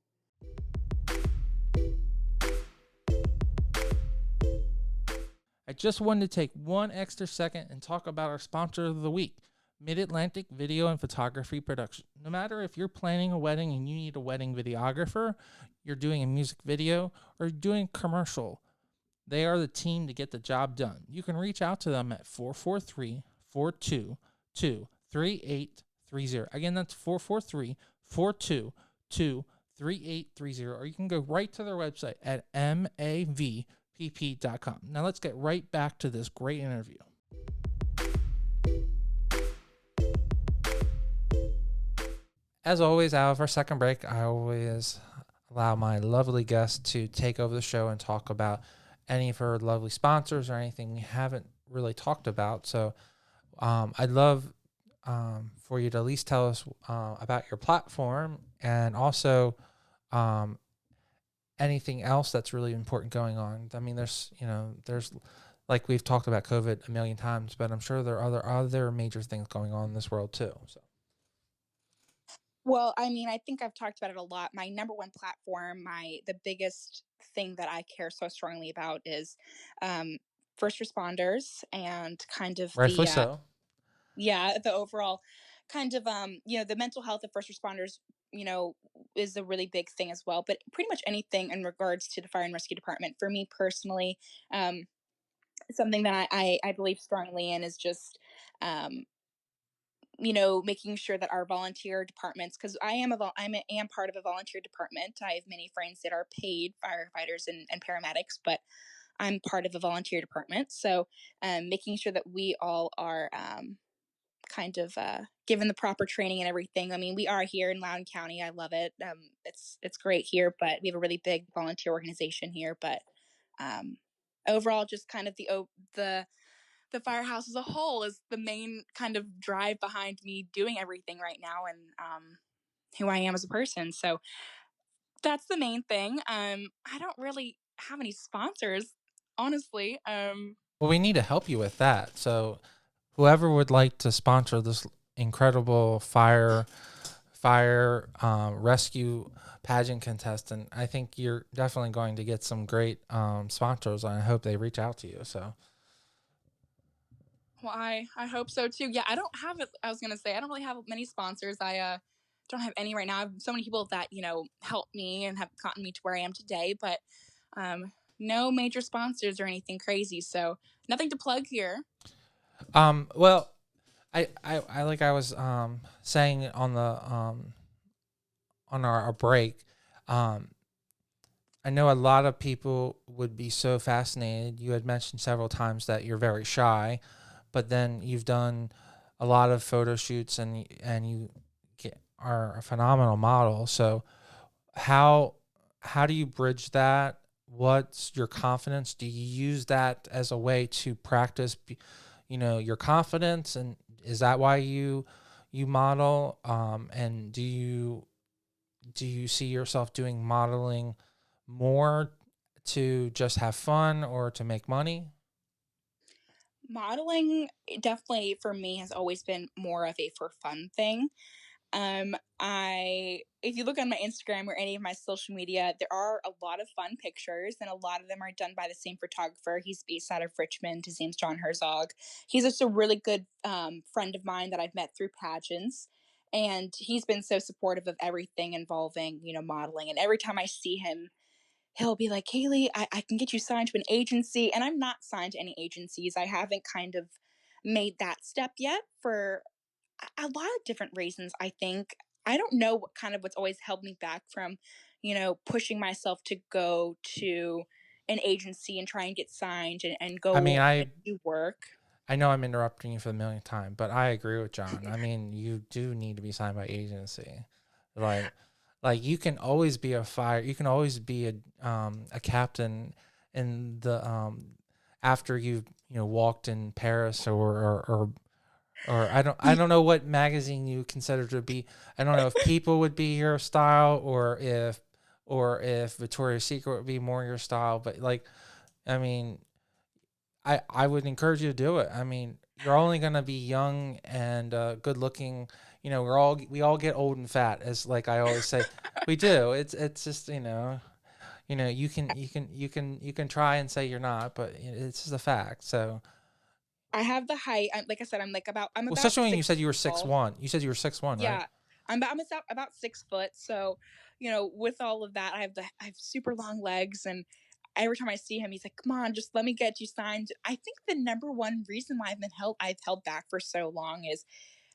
I just wanted to take one extra second and talk about our sponsor of the week, Mid-Atlantic Video and Photography Production. No matter if you're planning a wedding and you need a wedding videographer, you're doing a music video, or you're doing a commercial, they are the team to get the job done. You can reach out to them at 443-422-3830. Again, that's 443-422-3830. Or you can go right to their website at mavpp.com. Now let's get right back to this great interview. As always, out of our second break, I always allow my lovely guest to take over the show and talk about any of her lovely sponsors or anything we haven't really talked about. So I'd love for you to at least tell us about your platform, and also anything else that's really important going on. I mean, there's like we've talked about COVID a million times, but I'm sure there are other major things going on in this world too. So. Well, I mean, I think I've talked about it a lot. My number one platform, the biggest thing that I care so strongly about is um, first responders and kind of Rightfully so. the overall kind of the mental health of first responders, you know, is a really big thing as well. But pretty much anything in regards to the fire and rescue department, for me personally, um, something that I believe strongly in is just um, making sure that our volunteer departments, because I am part of a volunteer department. I have many friends that are paid firefighters and paramedics, but I'm part of a volunteer department. So making sure that we all are kind of given the proper training and everything. I mean, we are here in Loudoun County. I love it. It's great here, but we have a really big volunteer organization here. But um, overall, just kind of the firehouse as a whole is the main kind of drive behind me doing everything right now, and who I am as a person. So that's the main thing. I don't really have any sponsors, honestly. Well, we need to help you with that. So whoever would like to sponsor this incredible fire rescue pageant contestant, I think you're definitely going to get some great sponsors, and I hope they reach out to you. So. Well, I hope so too. Yeah, I don't have it. I was gonna say I don't really have many sponsors. I don't have any right now. I have so many people that help me and have gotten me to where I am today, but no major sponsors or anything crazy. So nothing to plug here. Well, I like I was saying on the on our break, I know a lot of people would be so fascinated. You had mentioned several times that you're very shy, but then you've done a lot of photo shoots and you are a phenomenal model. So how do you bridge that what's your confidence? Do you use that as a way to practice, your confidence? And is that why you model? And do you see yourself doing modeling more to just have fun or to make money? Modeling definitely for me has always been more of a for fun thing. I if you look on my Instagram or any of my social media, there are a lot of fun pictures, and a lot of them are done by the same photographer. He's based out of Richmond. His name's John Herzog. He's just a really good friend of mine that I've met through pageants, and he's been so supportive of everything involving modeling. And every time I see him, he'll be like, Kaylee, I can get you signed to an agency. And I'm not signed to any agencies. I haven't kind of made that step yet for a lot of different reasons, I think. I don't know what's always held me back from, pushing myself to go to an agency and try and get signed and I mean, go and I do work. I know I'm interrupting you for the millionth time, but I agree with John. I mean, you do need to be signed by agency. Like you can always be you can always be a captain in the after you've walked in Paris or I don't know what magazine you consider to be. I don't know if People would be your style or if Victoria's Secret would be more your style, but I mean, I would encourage you to do it. I mean, you're only gonna be young and good looking. We all get old and fat, as like I always say. We do. It's just you can try and say you're not, but it's just a fact. So, I have the height. Like I said, I'm well, about especially when you said six you were six tall. one. You said you were 6'1", right? Yeah, I'm about 6 foot. So, with all of that, I have super long legs, and every time I see him, he's like, "Come on, just let me get you signed." I think the number one reason why I've held back for so long is,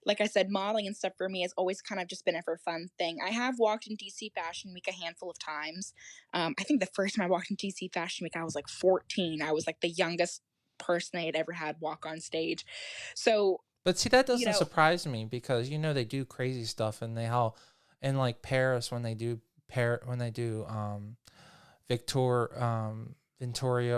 like I said, modeling and stuff for me has always kind of just been a for fun thing. I have walked in DC Fashion Week a handful of times. I think the first time I walked in DC Fashion Week, I was like 14. I was like the youngest person they had ever had walk on stage. So, But see, that you doesn't know, surprise me because they do crazy stuff and they how in like Paris when they do Victoria,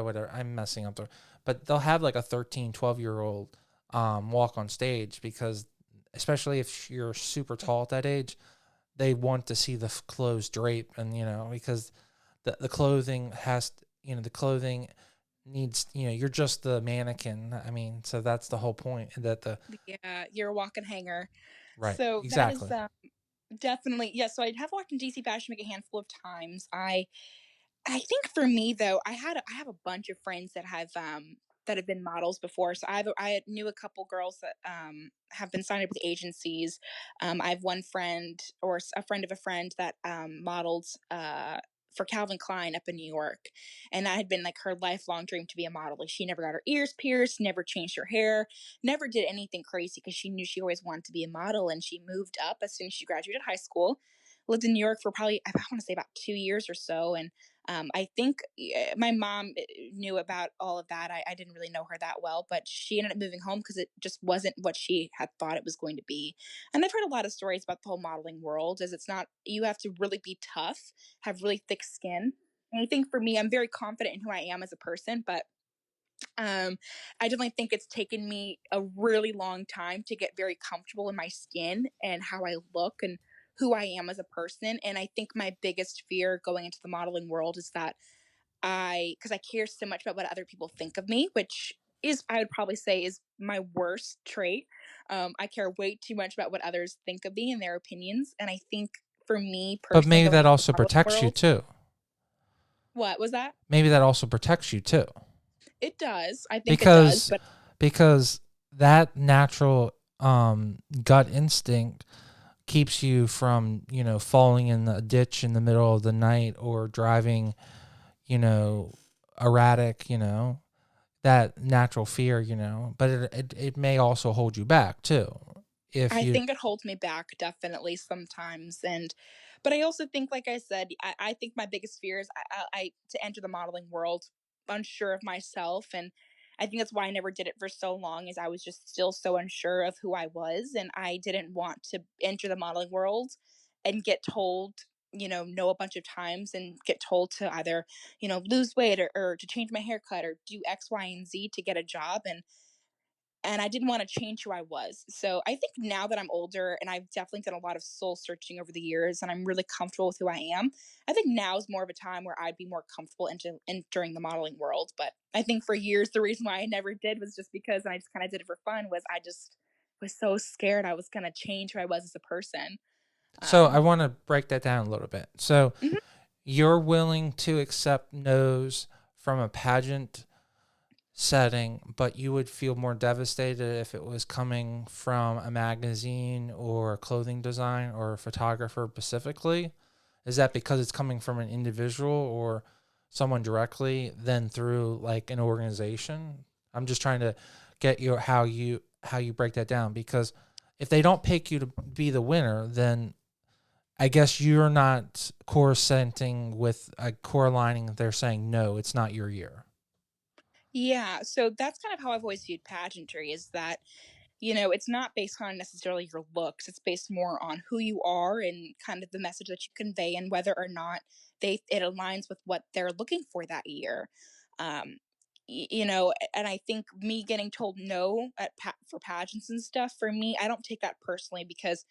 whatever. I'm messing up there. But they'll have like a 13, 12-year old walk on stage because, especially if you're super tall at that age, they want to see the clothes drape. And, because the clothing the clothing needs, you're just the mannequin. I mean, so that's the whole point that yeah, you're a walking hanger. right. So that is Exactly. definitely, yeah. So I have walked in DC Fashion Week a handful of times. I think for me though, I have a bunch of friends that have been models before. So I knew a couple girls that have been signed up with agencies. I have one friend or a friend of a friend that modeled for Calvin Klein up in New York, and that had been like her lifelong dream to be a model. Like she never got her ears pierced, never changed her hair, never did anything crazy because she knew she always wanted to be a model. And she moved up as soon as she graduated high school, lived in New York for probably I want to say about 2 years or so, and I think my mom knew about all of that. I didn't really know her that well, but she ended up moving home because it just wasn't what she had thought it was going to be. And I've heard a lot of stories about the whole modeling world, as it's not, you have to really be tough, have really thick skin. And I think for me, I'm very confident in who I am as a person, but I definitely think it's taken me a really long time to get very comfortable in my skin and how I look and who I am as a person. And I think my biggest fear going into the modeling world is that because I care so much about what other people think of me, which is, I would probably say, is my worst trait. I care way too much about what others think of me and their opinions. And I think for me But personally, maybe going that into the also modeling protects you world, too. what was that? Maybe that also protects you too. It does. I think it does. Because But because that natural gut instinct keeps you from, falling in the ditch in the middle of the night or driving, you know, erratic, that natural fear, but it may also hold you back too. If I you, think it holds me back definitely sometimes. But I also think, like I said, I think my biggest fear is to enter the modeling world unsure of myself. And I think that's why I never did it for so long, is I was just still so unsure of who I was. And I didn't want to enter the modeling world and get told know a bunch of times and get told to either, lose weight or to change my haircut or do X, Y, and Z to get a job. And I didn't want to change who I was. So I think now that I'm older and I've definitely done a lot of soul searching over the years and I'm really comfortable with who I am, I think now is more of a time where I'd be more comfortable entering the modeling world. But I think for years, the reason why I never did was just because, and I just kind of did it for fun, was I just was so scared I was going to change who I was as a person. So I Um, want to break that down a little bit. So mhm. you're willing to accept no's from a pageant setting, but you would feel more devastated if it was coming from a magazine or a clothing design or a photographer specifically. Is that because it's coming from an individual or someone directly than through like an organization? I'm just trying to get your how you break that down, because if they don't pick you to be the winner, then I guess you're not coruscanting with a core lining. They're saying no, it's not your year. Yeah, so that's kind of how I've always viewed pageantry is that, it's not based on necessarily your looks. It's based more on who you are and kind of the message that you convey and whether or not it aligns with what they're looking for that year. Um, and I think me getting told no for pageants and stuff, for me, I don't take that personally because,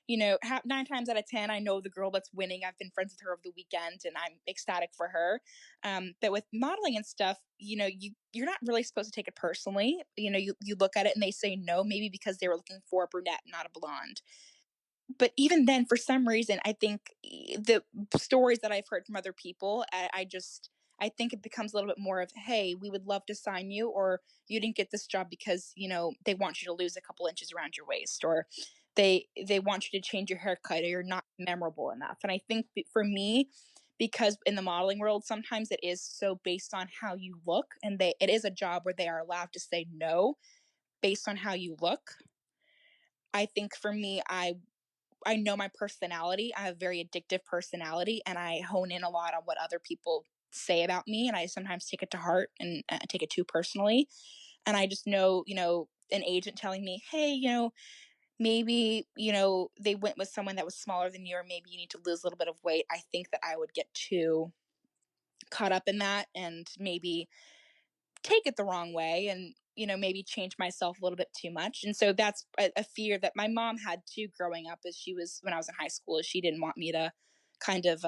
9 times out of 10, I know the girl that's winning. I've been friends with her over the weekend, and I'm ecstatic for her. But with modeling and stuff, you're not really supposed to take it personally. You look at it and they say no, maybe because they were looking for a brunette, not a blonde. But even then, for some reason, I think the stories that I've heard from other people, I think it becomes a little bit more of, hey, we would love to sign you, or you didn't get this job because they want you to lose a couple inches around your waist, or they want you to change your haircut, or you're not memorable enough. And I think for me, because in the modeling world, sometimes it is so based on how you look, and it is a job where they are allowed to say no based on how you look. I think for me, I know my personality. I have a very addictive personality, and I hone in a lot on what other people say about me, and I sometimes take it to heart and take it too personally. And I just know, an agent telling me, "Hey, maybe, they went with someone that was smaller than you, or maybe you need to lose a little bit of weight." I think that I would get too caught up in that and maybe take it the wrong way and maybe change myself a little bit too much. And so that's a fear that my mom had too growing up, as she was when I was in high school, is she didn't want me to kind of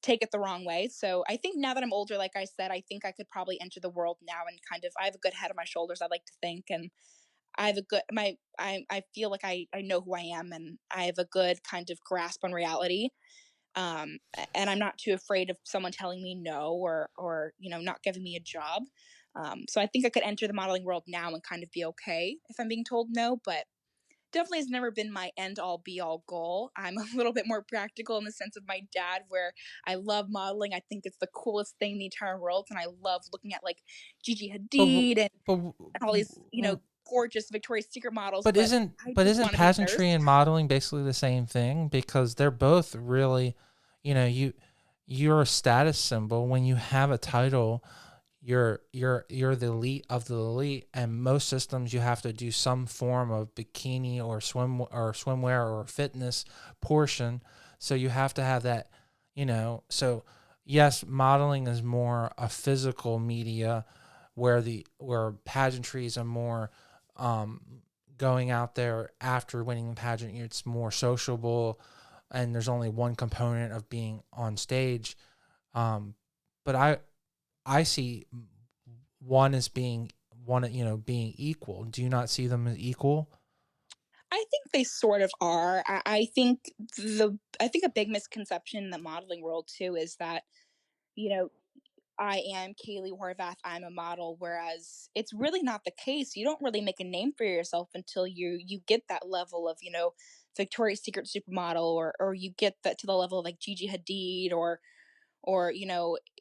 take it the wrong way. So I think now that I'm older, like I said, I think I could probably enter the world now and kind of, I have a good head on my shoulders, I like to think, and I have a good my I feel like I know who I am, and I have a good kind of grasp on reality. And I'm not too afraid of someone telling me no, or not giving me a job. So I think I could enter the modeling world now and kind of be okay if I'm being told no, but definitely has never been my end all be all goal. I'm a little bit more practical in the sense of my dad, where I love modeling. I think it's the coolest thing in the entire world, and I love looking at like Gigi But Hadid but and all these gorgeous Victoria's Secret models. but But isn't I but just isn't want to be a nurse. pageantry and modeling basically the same thing? Because they're both really, you know, you're a status symbol when you have a title. You're the elite of the elite, and most systems you have to do some form of bikini or swimwear or fitness portion. So you have to have that, So yes, modeling is more a physical media, where pageantry is a more going out there after winning the pageant. It's more sociable, and there's only one component of being on stage. Um, but I see one as being one, being equal. Do you not see them as equal? I think they sort of are. I think a big misconception in the modeling world too is that, you know, I am Kailee Horvath, I'm a model, whereas it's really not the case. You don't really make a name for yourself until you get that level of, Victoria's Secret supermodel, or you get that to the level of like Gigi Hadid, or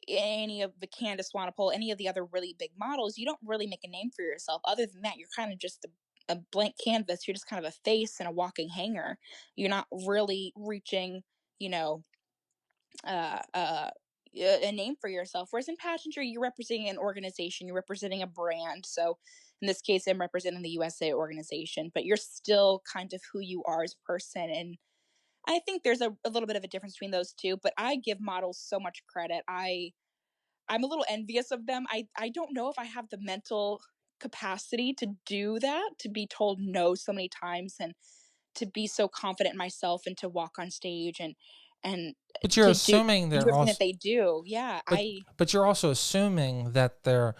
any of the Candace Swanepoel, any of the other really big models. You don't really make a name for yourself. Other than that, you're kind of just a blank canvas. You're just kind of a face and a walking hanger. You're not really reaching, you know, uh, uh, a name for yourself. Whereas in pageantry, you're representing an organization, you're representing a brand. So in this case, I'm representing the USA organization, but you're still kind of who you are as a person. And I think there's a little bit of a difference between those two, but I give models so much credit. I'm a little envious of them. I don't know if I have the mental capacity to do that, to be told no so many times and to be so confident in myself and to walk on stage and But you're to do assuming they're everything that also, they do. Yeah, but I but you're also assuming that they're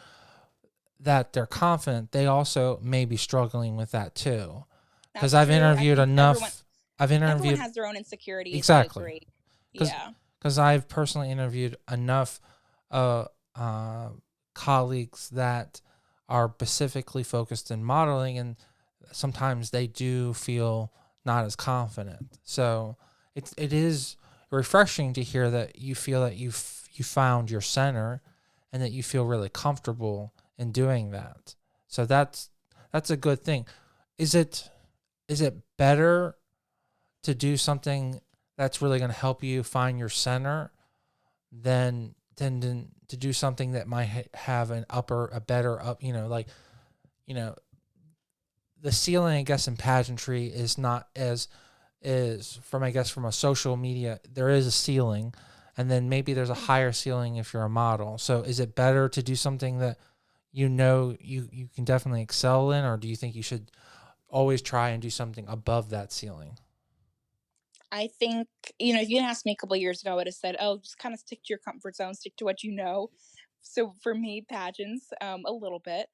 confident. They also may be struggling with that too, because that's I've true. I interviewed think enough. I've everyone interviewed has their own insecurities. I exactly agree. because Yeah. I've personally interviewed enough uh, uh, colleagues that are specifically focused in modeling, and sometimes they do feel not as confident. So it is refreshing to hear that you feel that you found your center, and that you feel really comfortable in doing that. So that's a good thing. Is it better to do something that's really going to help you find your center than to do something that might have a better up, like, you know, the ceiling, I guess, in pageantry is not as is from, I guess, from a social media, there is a ceiling, and then maybe there's a higher ceiling if you're a model. So is it better to do something that you can definitely excel in, or do you think you should always try and do something above that ceiling? I think, if you had asked me a couple of years ago, I would have said, "Oh, just kind of stick to your comfort zone, stick to what you know." So for me, pageants, a little bit,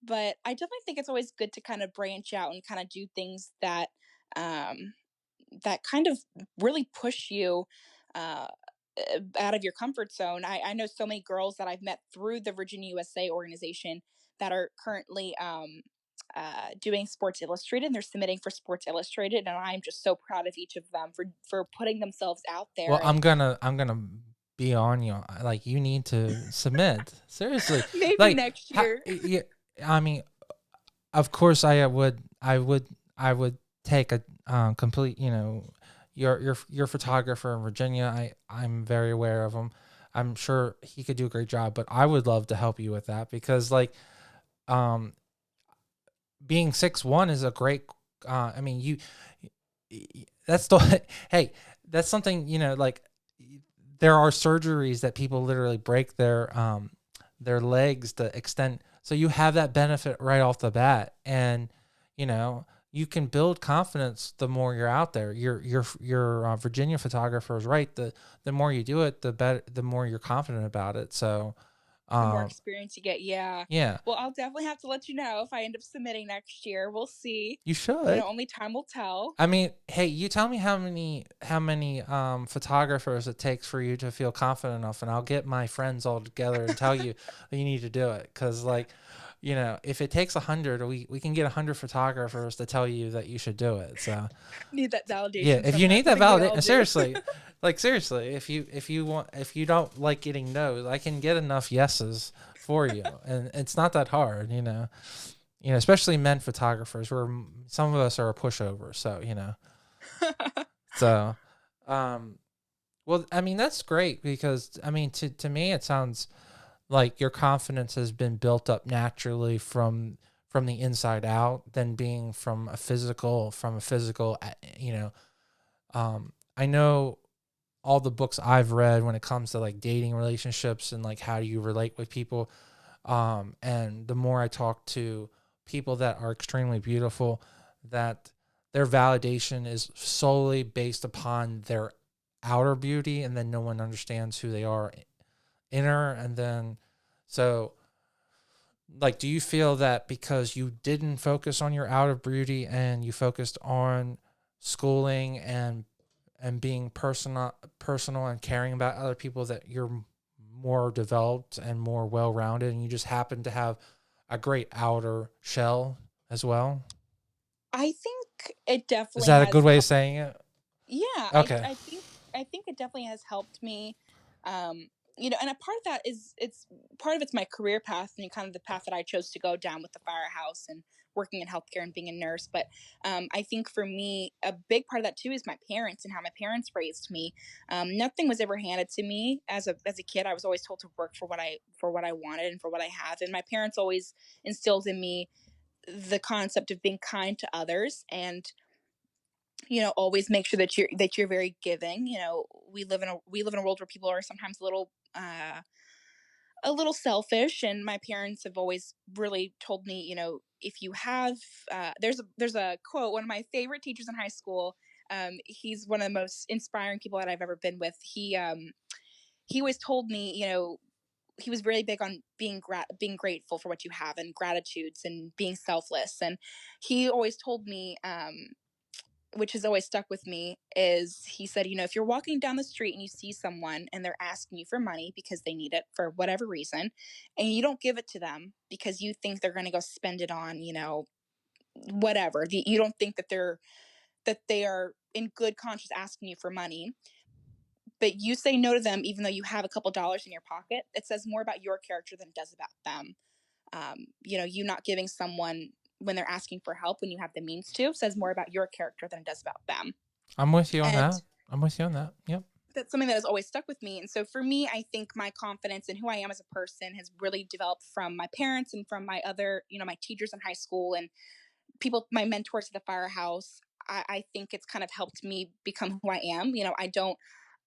but I definitely think it's always good to kind of branch out and kind of do things um, that kind of really push you uh, out of your comfort zone. I know so many girls that I've met through the Virginia USA organization that are currently doing Sports Illustrated, and they're submitting for Sports Illustrated, and I'm just so proud of each of them for putting themselves out Well, there. I'm And gonna be on you. Like, you need to submit. Seriously. maybe Like, next year. yeah, I mean, of course I would take a complete, your photographer in Virginia. I'm very aware of him. I'm sure he could do a great job, but I would love to help you with that, because, like, um being 6'1" is a great I mean, that's the hey, that's something, like, there are surgeries that people literally break their legs to extend, so you have that benefit right off the bat. And you know you can build confidence the more you're out there. Your Virginia photographer is right. The more you do it, the better, the more you're confident about it. So The more um experience you get, yeah. yeah, Well, I'll definitely have to let you know if I end up submitting next year. We'll see. you should. Only time will tell. I mean, hey, you tell me how many photographers it takes for you to feel confident enough, and I'll get my friends all together and tell you that you need to do it. Because, like, if it takes 100, we can get 100 photographers to tell you that you should do it. So Need that yeah, validation if from you them. need I that think we all validation, do. seriously, like, seriously, if you don't like getting no's, I can get enough yeses for you, and it's not that hard. Especially men photographers, where some of us are a pushover. So so, well, I mean, that's great, because, I mean, to me, it sounds like your confidence has been built up naturally from the inside out, than being from a physical. I know all the books I've read when it comes to, like, dating relationships and, like, how do you relate with people. And the more I talk to people that are extremely beautiful, that their validation is solely based upon their outer beauty, and then no one understands who they are inner. And then, so, like, do you feel that because you didn't focus on your outer beauty, and you focused on schooling and being personal and caring about other people, that you're more developed and more well-rounded, and you just happen to have a great outer shell as well? I think it Is definitely that a has good way of helped. saying it? Yeah, Okay. I think it definitely has helped me. And a part of that is it's part of it's my career path and kind of the path that I chose to go down with the firehouse and working in healthcare and being a nurse. But I think for me, a big part of that too is my parents and how my parents raised me. Nothing was ever handed to me as a kid. I was always told to work for what I wanted and for what I have. And my parents always instilled in me the concept of being kind to others and always make sure that you're very giving. We live in a world where people are sometimes a little selfish, and my parents have always really told me, if you have there's a quote. One of my favorite teachers in high school, he's one of the most inspiring people that I've ever been with. He always told me, he was really big on being grateful for what you have, and gratitudes, and being selfless. And he always told me, which has always stuck with me, is he said, if you're walking down the street and you see someone and they're asking you for money because they need it for whatever reason, and you don't give it to them because you think they're going to go spend it on, whatever. You don't think that they are in good conscience asking you for money, but you say no to them even though you have a couple dollars in your pocket. It says more about your character than it does about them. You not giving someone when they're asking for help when you have the means to says more about your character than it does about them. I'm with you on And that. I'm with you on that. Yep. that's something that has always stuck with me. And so for me, I think my confidence in who I am as a person has really developed from my parents and from my other, my teachers in high school, and people, my mentors at the firehouse. I think it's kind of helped me become who I am.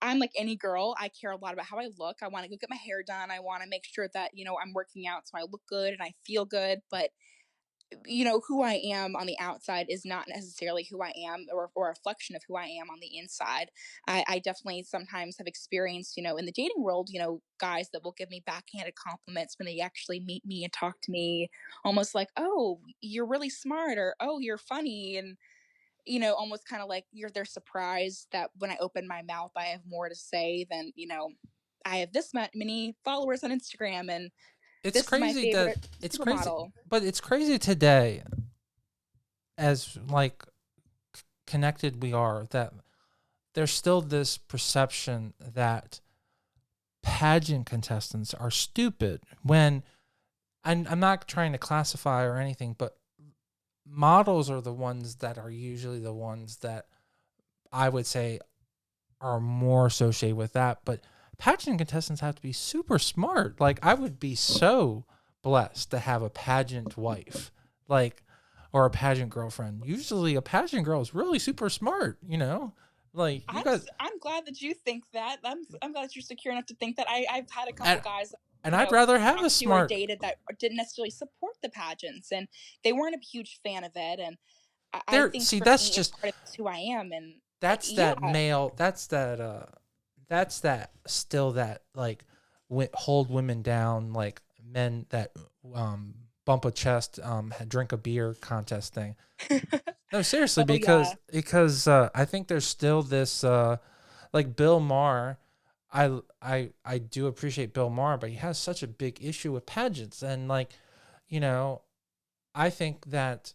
I'm like any girl. I care a lot about how I look. I want to go get my hair done. I want to make sure that, I'm working out so I look good and I feel good. But who I am on the outside is not necessarily who I am, or a reflection of who I am on the inside. I definitely sometimes have experienced, in the dating world, guys that will give me backhanded compliments when they actually meet me and talk to me, almost like, oh, you're really smart, or oh, you're funny. And, almost kind of like they're surprised that when I open my mouth, I have more to say than, I have this many followers on Instagram, and It's this is my crazy that favorite it's crazy, supermodel. but it's crazy today, as like connected we are, that there's still this perception that pageant contestants are stupid when I'm not trying to classify or anything, but models are the ones that are usually the ones that I would say are more associated with that. But pageant contestants have to be super smart. Like, I would be so blessed to have a pageant wife, like, or a pageant girlfriend. Usually a pageant girl is really super smart, like you guys. I'm glad that you think that. I'm glad that you're secure enough to think that. I've had a couple and, guys, and I'd rather have a talked to or smart. dated that didn't necessarily support the pageants, and they weren't a huge fan of it. And I There, think see, for that's me, it's just part of who I am. And that's yeah, that male. That's that still that like hold women down, like men that bump a chest, drink a beer contest thing. No, seriously, oh yeah, because I think there's still this like Bill Maher. I do appreciate Bill Maher, but he has such a big issue with pageants, and like, you know, I think that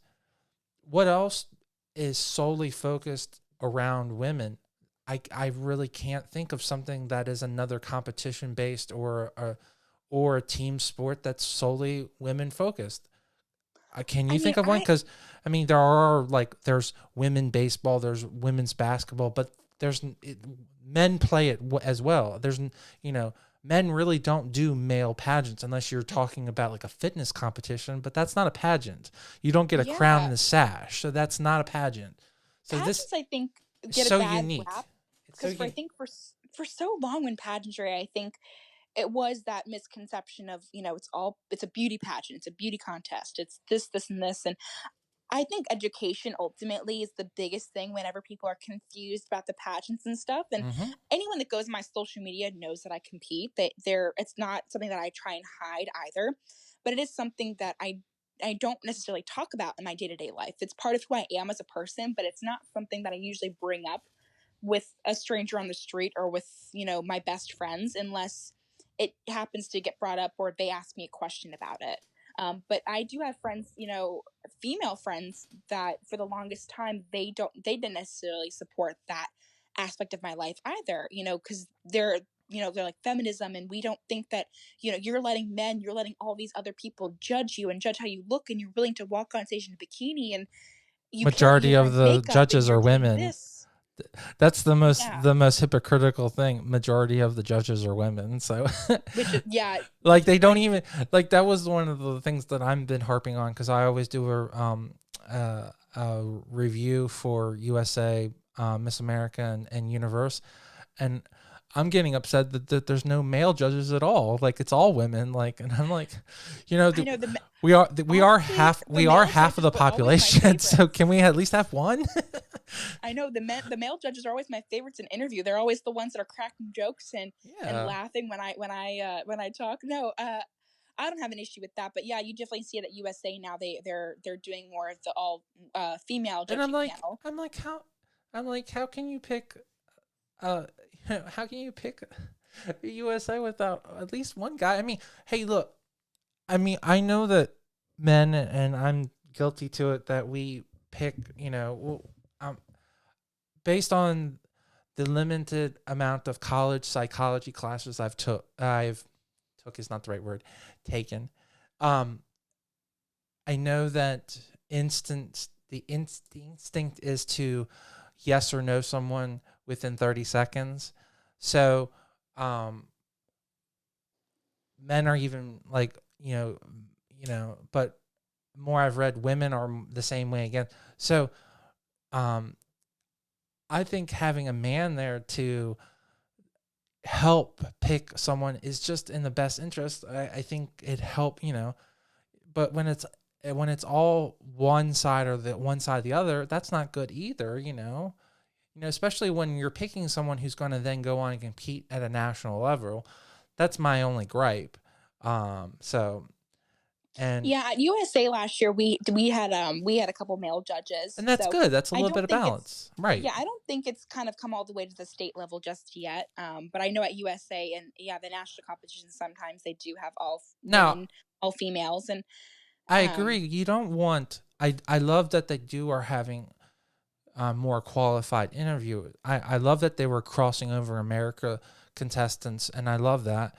what else is solely focused around women. I really can't think of something that is another competition based or a team sport that's solely women focused. Can I you mean, think of one? Because I mean, there's women baseball, there's women's basketball, but men play it as well. Men really don't do male pageants unless you're talking about like a fitness competition, but that's not a pageant. You don't get a crown yeah, and a sash, so that's not a pageant. So this pageants, I think, is get a so bad unique. rap It's so because I unique. think for so long when pageantry, I think it was that misconception of, it's a beauty pageant, it's a beauty contest, it's this and this. And I think education ultimately is the biggest thing whenever people are confused about the pageants and stuff. And Mm-hmm. anyone that goes to my social media knows that I compete, that it's not something that I try and hide either, but it is something that I don't necessarily talk about in my day-to-day life. It's part of who I am as a person, but it's not something that I usually bring up with a stranger on the street or with, my best friends, unless it happens to get brought up or they ask me a question about it. But I do have friends, female friends, that for the longest time they didn't necessarily support that aspect of my life either, because they're like feminism, and we don't think that, you're letting all these other people judge you and judge how you look, and you're willing to walk on stage in a bikini, and you can't Majority even of wear the makeup, and judges you're are doing women. this. That's Yeah, the most hypocritical thing. Majority of the judges are women. So which is, yeah, like they don't I even like that was one of the things that I've been harping on because I always do review for USA, Miss America, and Universe, and I'm getting upset that there's no male judges at all. Like it's all women. Like, and I'm like, I know the we are honestly half the we are male half of judges the were always my population. So favorites. can we at least have one? I know the male judges are always my favorites in interview. They're always the ones that are cracking jokes and Yeah. laughing when I talk. No, I don't have an issue with that. But yeah, you definitely see it at USA now. They're doing more of the all female And I'm judging like, panel. how can you pick uh how can you pick USA without at least one guy? I mean, hey, look, I mean, I know that men, and I'm guilty to it, that we pick, based on the limited amount of college psychology classes I've took is not the right word, taken. Um, I know that the instinct is to yes or no someone within 30 seconds. So, um, men are even like, but more I've read, women are the same way again. So, um, I think having a man there to help pick someone is just in the best interest. I think it help, but when it's all one side or the one side or the other, that's not good either, especially when you're picking someone who's going to then go on and compete at a national level. That's my only gripe. So, and Yeah, at USA last year we had a couple male judges. that's So good. That's a I little bit don't of think it's balance. Right. yeah, I don't think it's kind of come all the way to the state level just yet. But I know at USA and yeah, the national competitions sometimes they do have all Now, women, all females, and I agree. um, You don't want. I love that they are having more qualified interview. I love that they were crossing over America contestants, and I love that.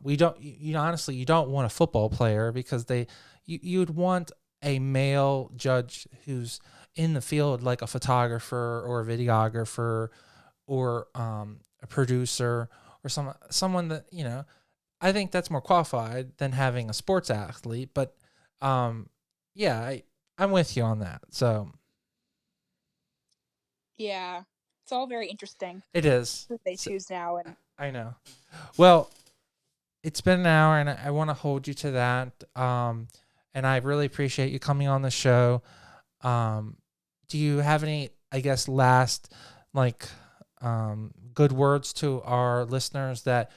We don't. Honestly, you don't want a football player because you'd want a male judge who's in the field, like a photographer or a videographer or a producer or someone that I think that's more qualified than having a sports athlete. But yeah, I'm with you on that. So yeah, it's all very interesting it is. what they So, choose now. And I know. Well, it's been an hour, and I want to hold you to that. And I really appreciate you coming on the show. Do you have any, I guess, last like good words to our listeners that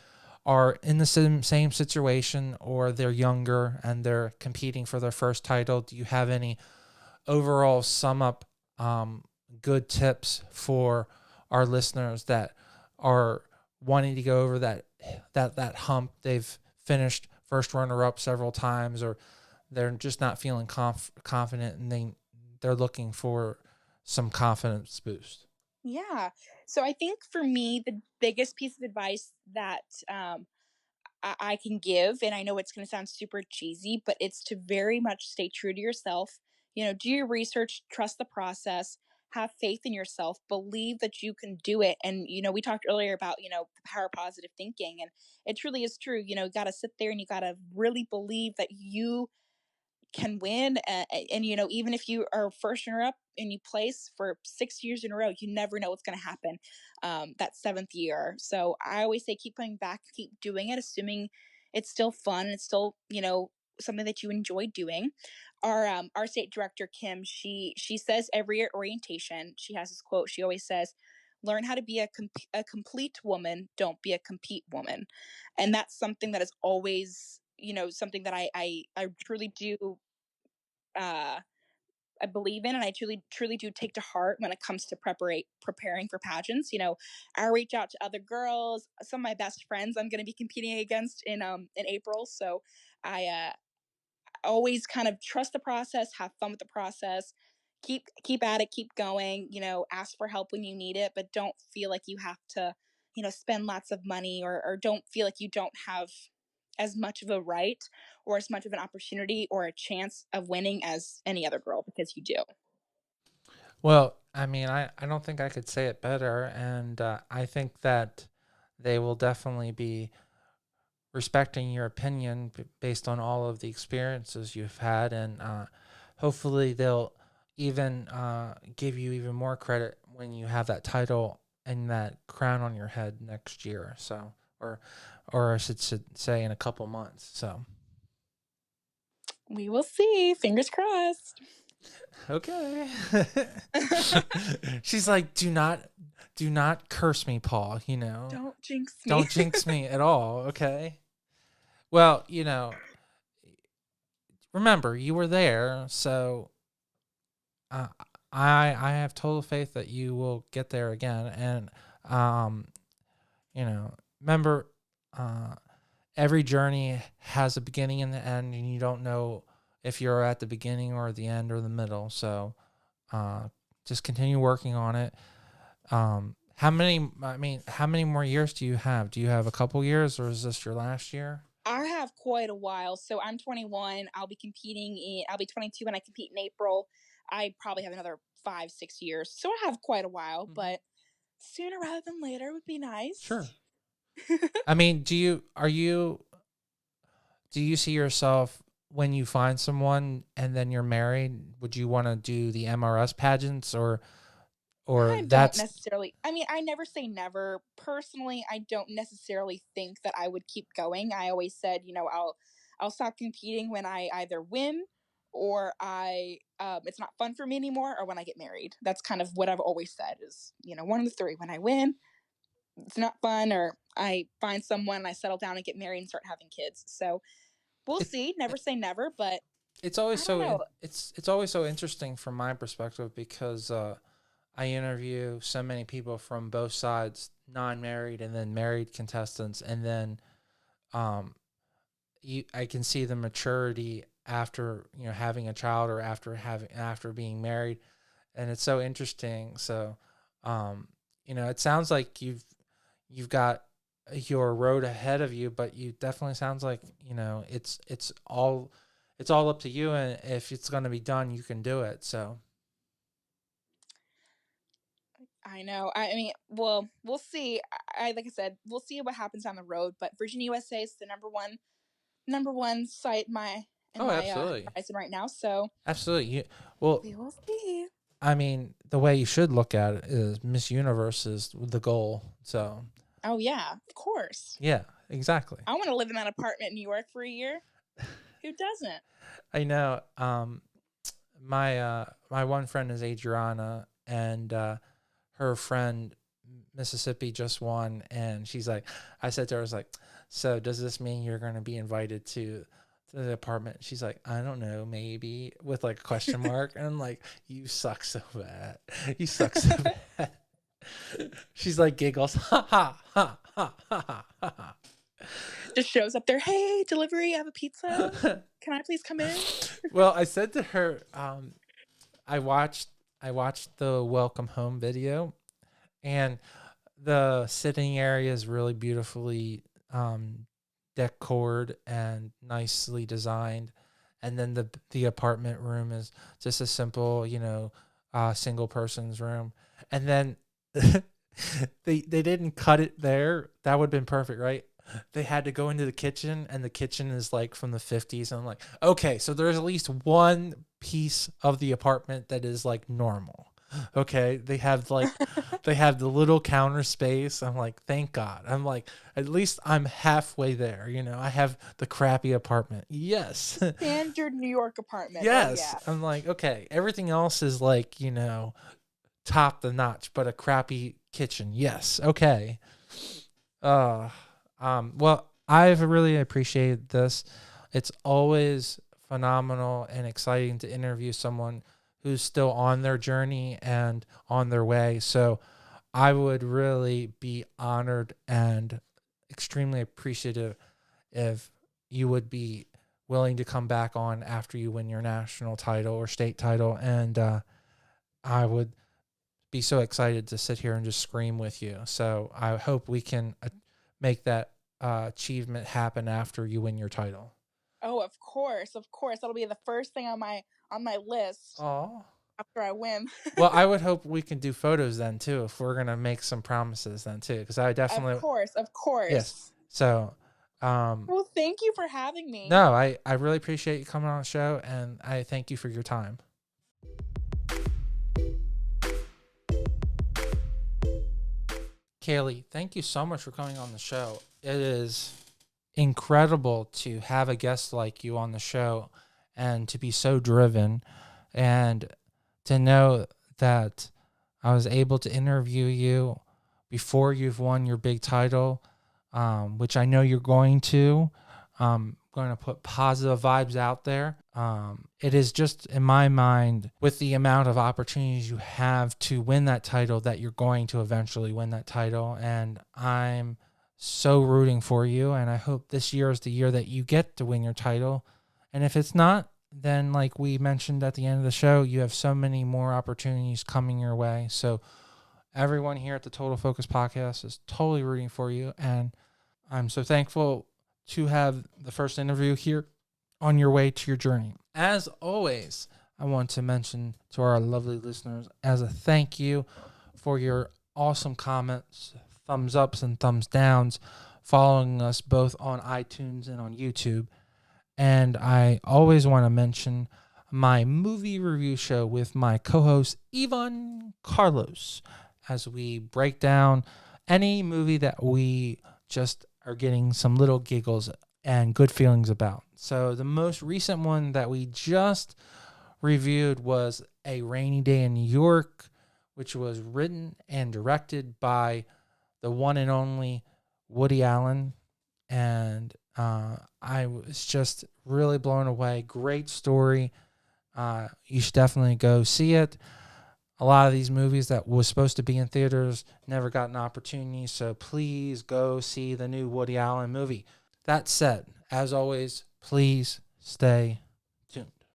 are in the same situation, or they're younger and they're competing for their first title? Do you have any overall sum up good tips for our listeners that are wanting to go over that hump? They've finished first runner up several times, or they're just not feeling confident, and they're looking for some confidence boost. yeah, so I think for me the biggest piece of advice that I can give, and I know it's going to sound super cheesy, but it's to very much stay true to yourself. You know, do your research, trust the process, have faith in yourself, believe that you can do it. And, we talked earlier about, the power of positive thinking, and it truly is true. You got to sit there and you got to really believe that you can win. And even if you are first runner up and you place for 6 years in a row, you never know what's going to happen that seventh year. So I always say keep coming back, keep doing it, assuming it's still fun, it's still something that you enjoy doing. Our state director Kim, she says every year at orientation, she has this quote. She always says, "Learn how to be a complete woman. Don't be a compete woman," and that's something that is always something that I truly do uh I believe in, and I truly do take to heart when it comes to preparing for pageants. I reach out to other girls, some of my best friends I'm going to be competing against in April. So I always kind of trust the process, have fun with the process, keep at it, keep going. Ask for help when you need it, but don't feel like you have to spend lots of money, or don't feel like you don't have as much of a right or as much of an opportunity or a chance of winning as any other girl, because you do. Well, I mean, I don't think I could say it better. And I think that they will definitely be respecting your opinion based on all of the experiences you've had. And hopefully they'll, even give you even more credit when you have that title and that crown on your head next year. So, or I should say in a couple months. So, We will see. Fingers crossed. okay. She's like, do not curse me, Paul. Don't jinx me. Don't jinx me at all. Okay. Well, remember you were there, so uh, I have total faith that you will get there again. And remember, uh, every journey has a beginning and the end, and you don't know if you're at the beginning or the end or the middle. So, just continue working on it. How many more years do you have? Do you have a couple years, or is this your last year? I have quite a while. So I'm 21. I'll be 22 when I compete in April. I probably have another 5, 6 years. So I have quite a while, but sooner rather than later would be nice. Sure. I mean, do you see yourself when you find someone and then you're married? Would you want to do the MRS pageants or I don't that's necessarily. I mean, I never say never. Personally, I don't necessarily think that I would keep going. I always said, I'll stop competing when I either win or it's not fun for me anymore, or when I get married. That's kind of what I've always said is, one of the three. When I win, it's not fun, or I find someone and I settle down and get married and start having kids. So we'll see. Never say never, but it's always I don't know. it's always so interesting from my perspective because I interview so many people from both sides, non-married and then married contestants, and then I can see the maturity after having a child or after being married, and it's so interesting. So, it sounds like you've got your road ahead of you, but you definitely sounds like it's all up to you, and if it's going to be done, you can do it. So. I know. I mean, well, we'll see. Like I said, we'll see what happens on the road. But Virginia USA is the number one site in Oh, my absolutely. horizon right now. So Absolutely. Well, we will see. I mean, the way you should look at it is Miss Universe is the goal. So, Oh yeah, of course. yeah, exactly. I want to live in that apartment in New York for a year. Who doesn't? I know. My one friend is Adriana, and her friend Mississippi just won, and she's like, I said to her, I was like, so does this mean you're going to be invited to the apartment? She's like, I don't know, maybe, with like a question mark. And I'm like, you suck so bad. You suck so bad. She's like giggles. Ha ha ha ha ha ha. Just shows up there. Hey, delivery. I have a pizza. Can I please come in? Well, I said to her, I watched the welcome home video, and the sitting area is really beautifully decored and nicely designed, and then the apartment room is just a simple single person's room, and then they didn't cut it there. That would have been perfect, right? They had to go into the kitchen, and the kitchen is like from the 50s. And I'm like, okay, so there's at least one piece of the apartment that is like normal. Okay, they have the little counter space. I'm like, thank God. I'm like, at least I'm halfway there. I have the crappy apartment. Yes. Standard New York apartment. Yes. Oh, yeah. I'm like, okay, everything else is like, top the notch, but a crappy kitchen. Yes. Okay. Well, I've really appreciated this. It's always phenomenal and exciting to interview someone who's still on their journey and on their way. So I would really be honored and extremely appreciative if you would be willing to come back on after you win your national title or state title. And I would be so excited to sit here and just scream with you. So I hope we can make that achievement happen after you win your title. Oh, of course. That'll be the first thing on my list. Oh. After I win. Well, I would hope we can do photos then too, if we're gonna make some promises then too, because I definitely. Of course. Yes. So. Well, thank you for having me. No, I really appreciate you coming on the show, and I thank you for your time. Kailee, thank you so much for coming on the show. It is incredible to have a guest like you on the show and to be so driven and to know that I was able to interview you before you've won your big title, which I know you're going to. Going to put positive vibes out there. It is just in my mind, with the amount of opportunities you have to win that title, that you're going to eventually win that title. And I'm so rooting for you. And I hope this year is the year that you get to win your title. And if it's not, then like we mentioned at the end of the show, you have so many more opportunities coming your way. So everyone here at the Total Focus Podcast is totally rooting for you. And I'm so thankful to have the first interview here on your way to your journey. As always, I want to mention to our lovely listeners, as a thank you for your awesome comments, thumbs ups and thumbs downs, following us both on iTunes and on YouTube. And I always want to mention my movie review show with my co-host Ivan Carlos, as we break down any movie that we just are getting some little giggles and good feelings about. So the most recent one that we just reviewed was A Rainy Day in New York, which was written and directed by the one and only Woody Allen. And I was just really blown away. Great story. You should definitely go see it. A lot of these movies that was supposed to be in theaters never got an opportunity, so please go see the new Woody Allen movie. That said, as always, please stay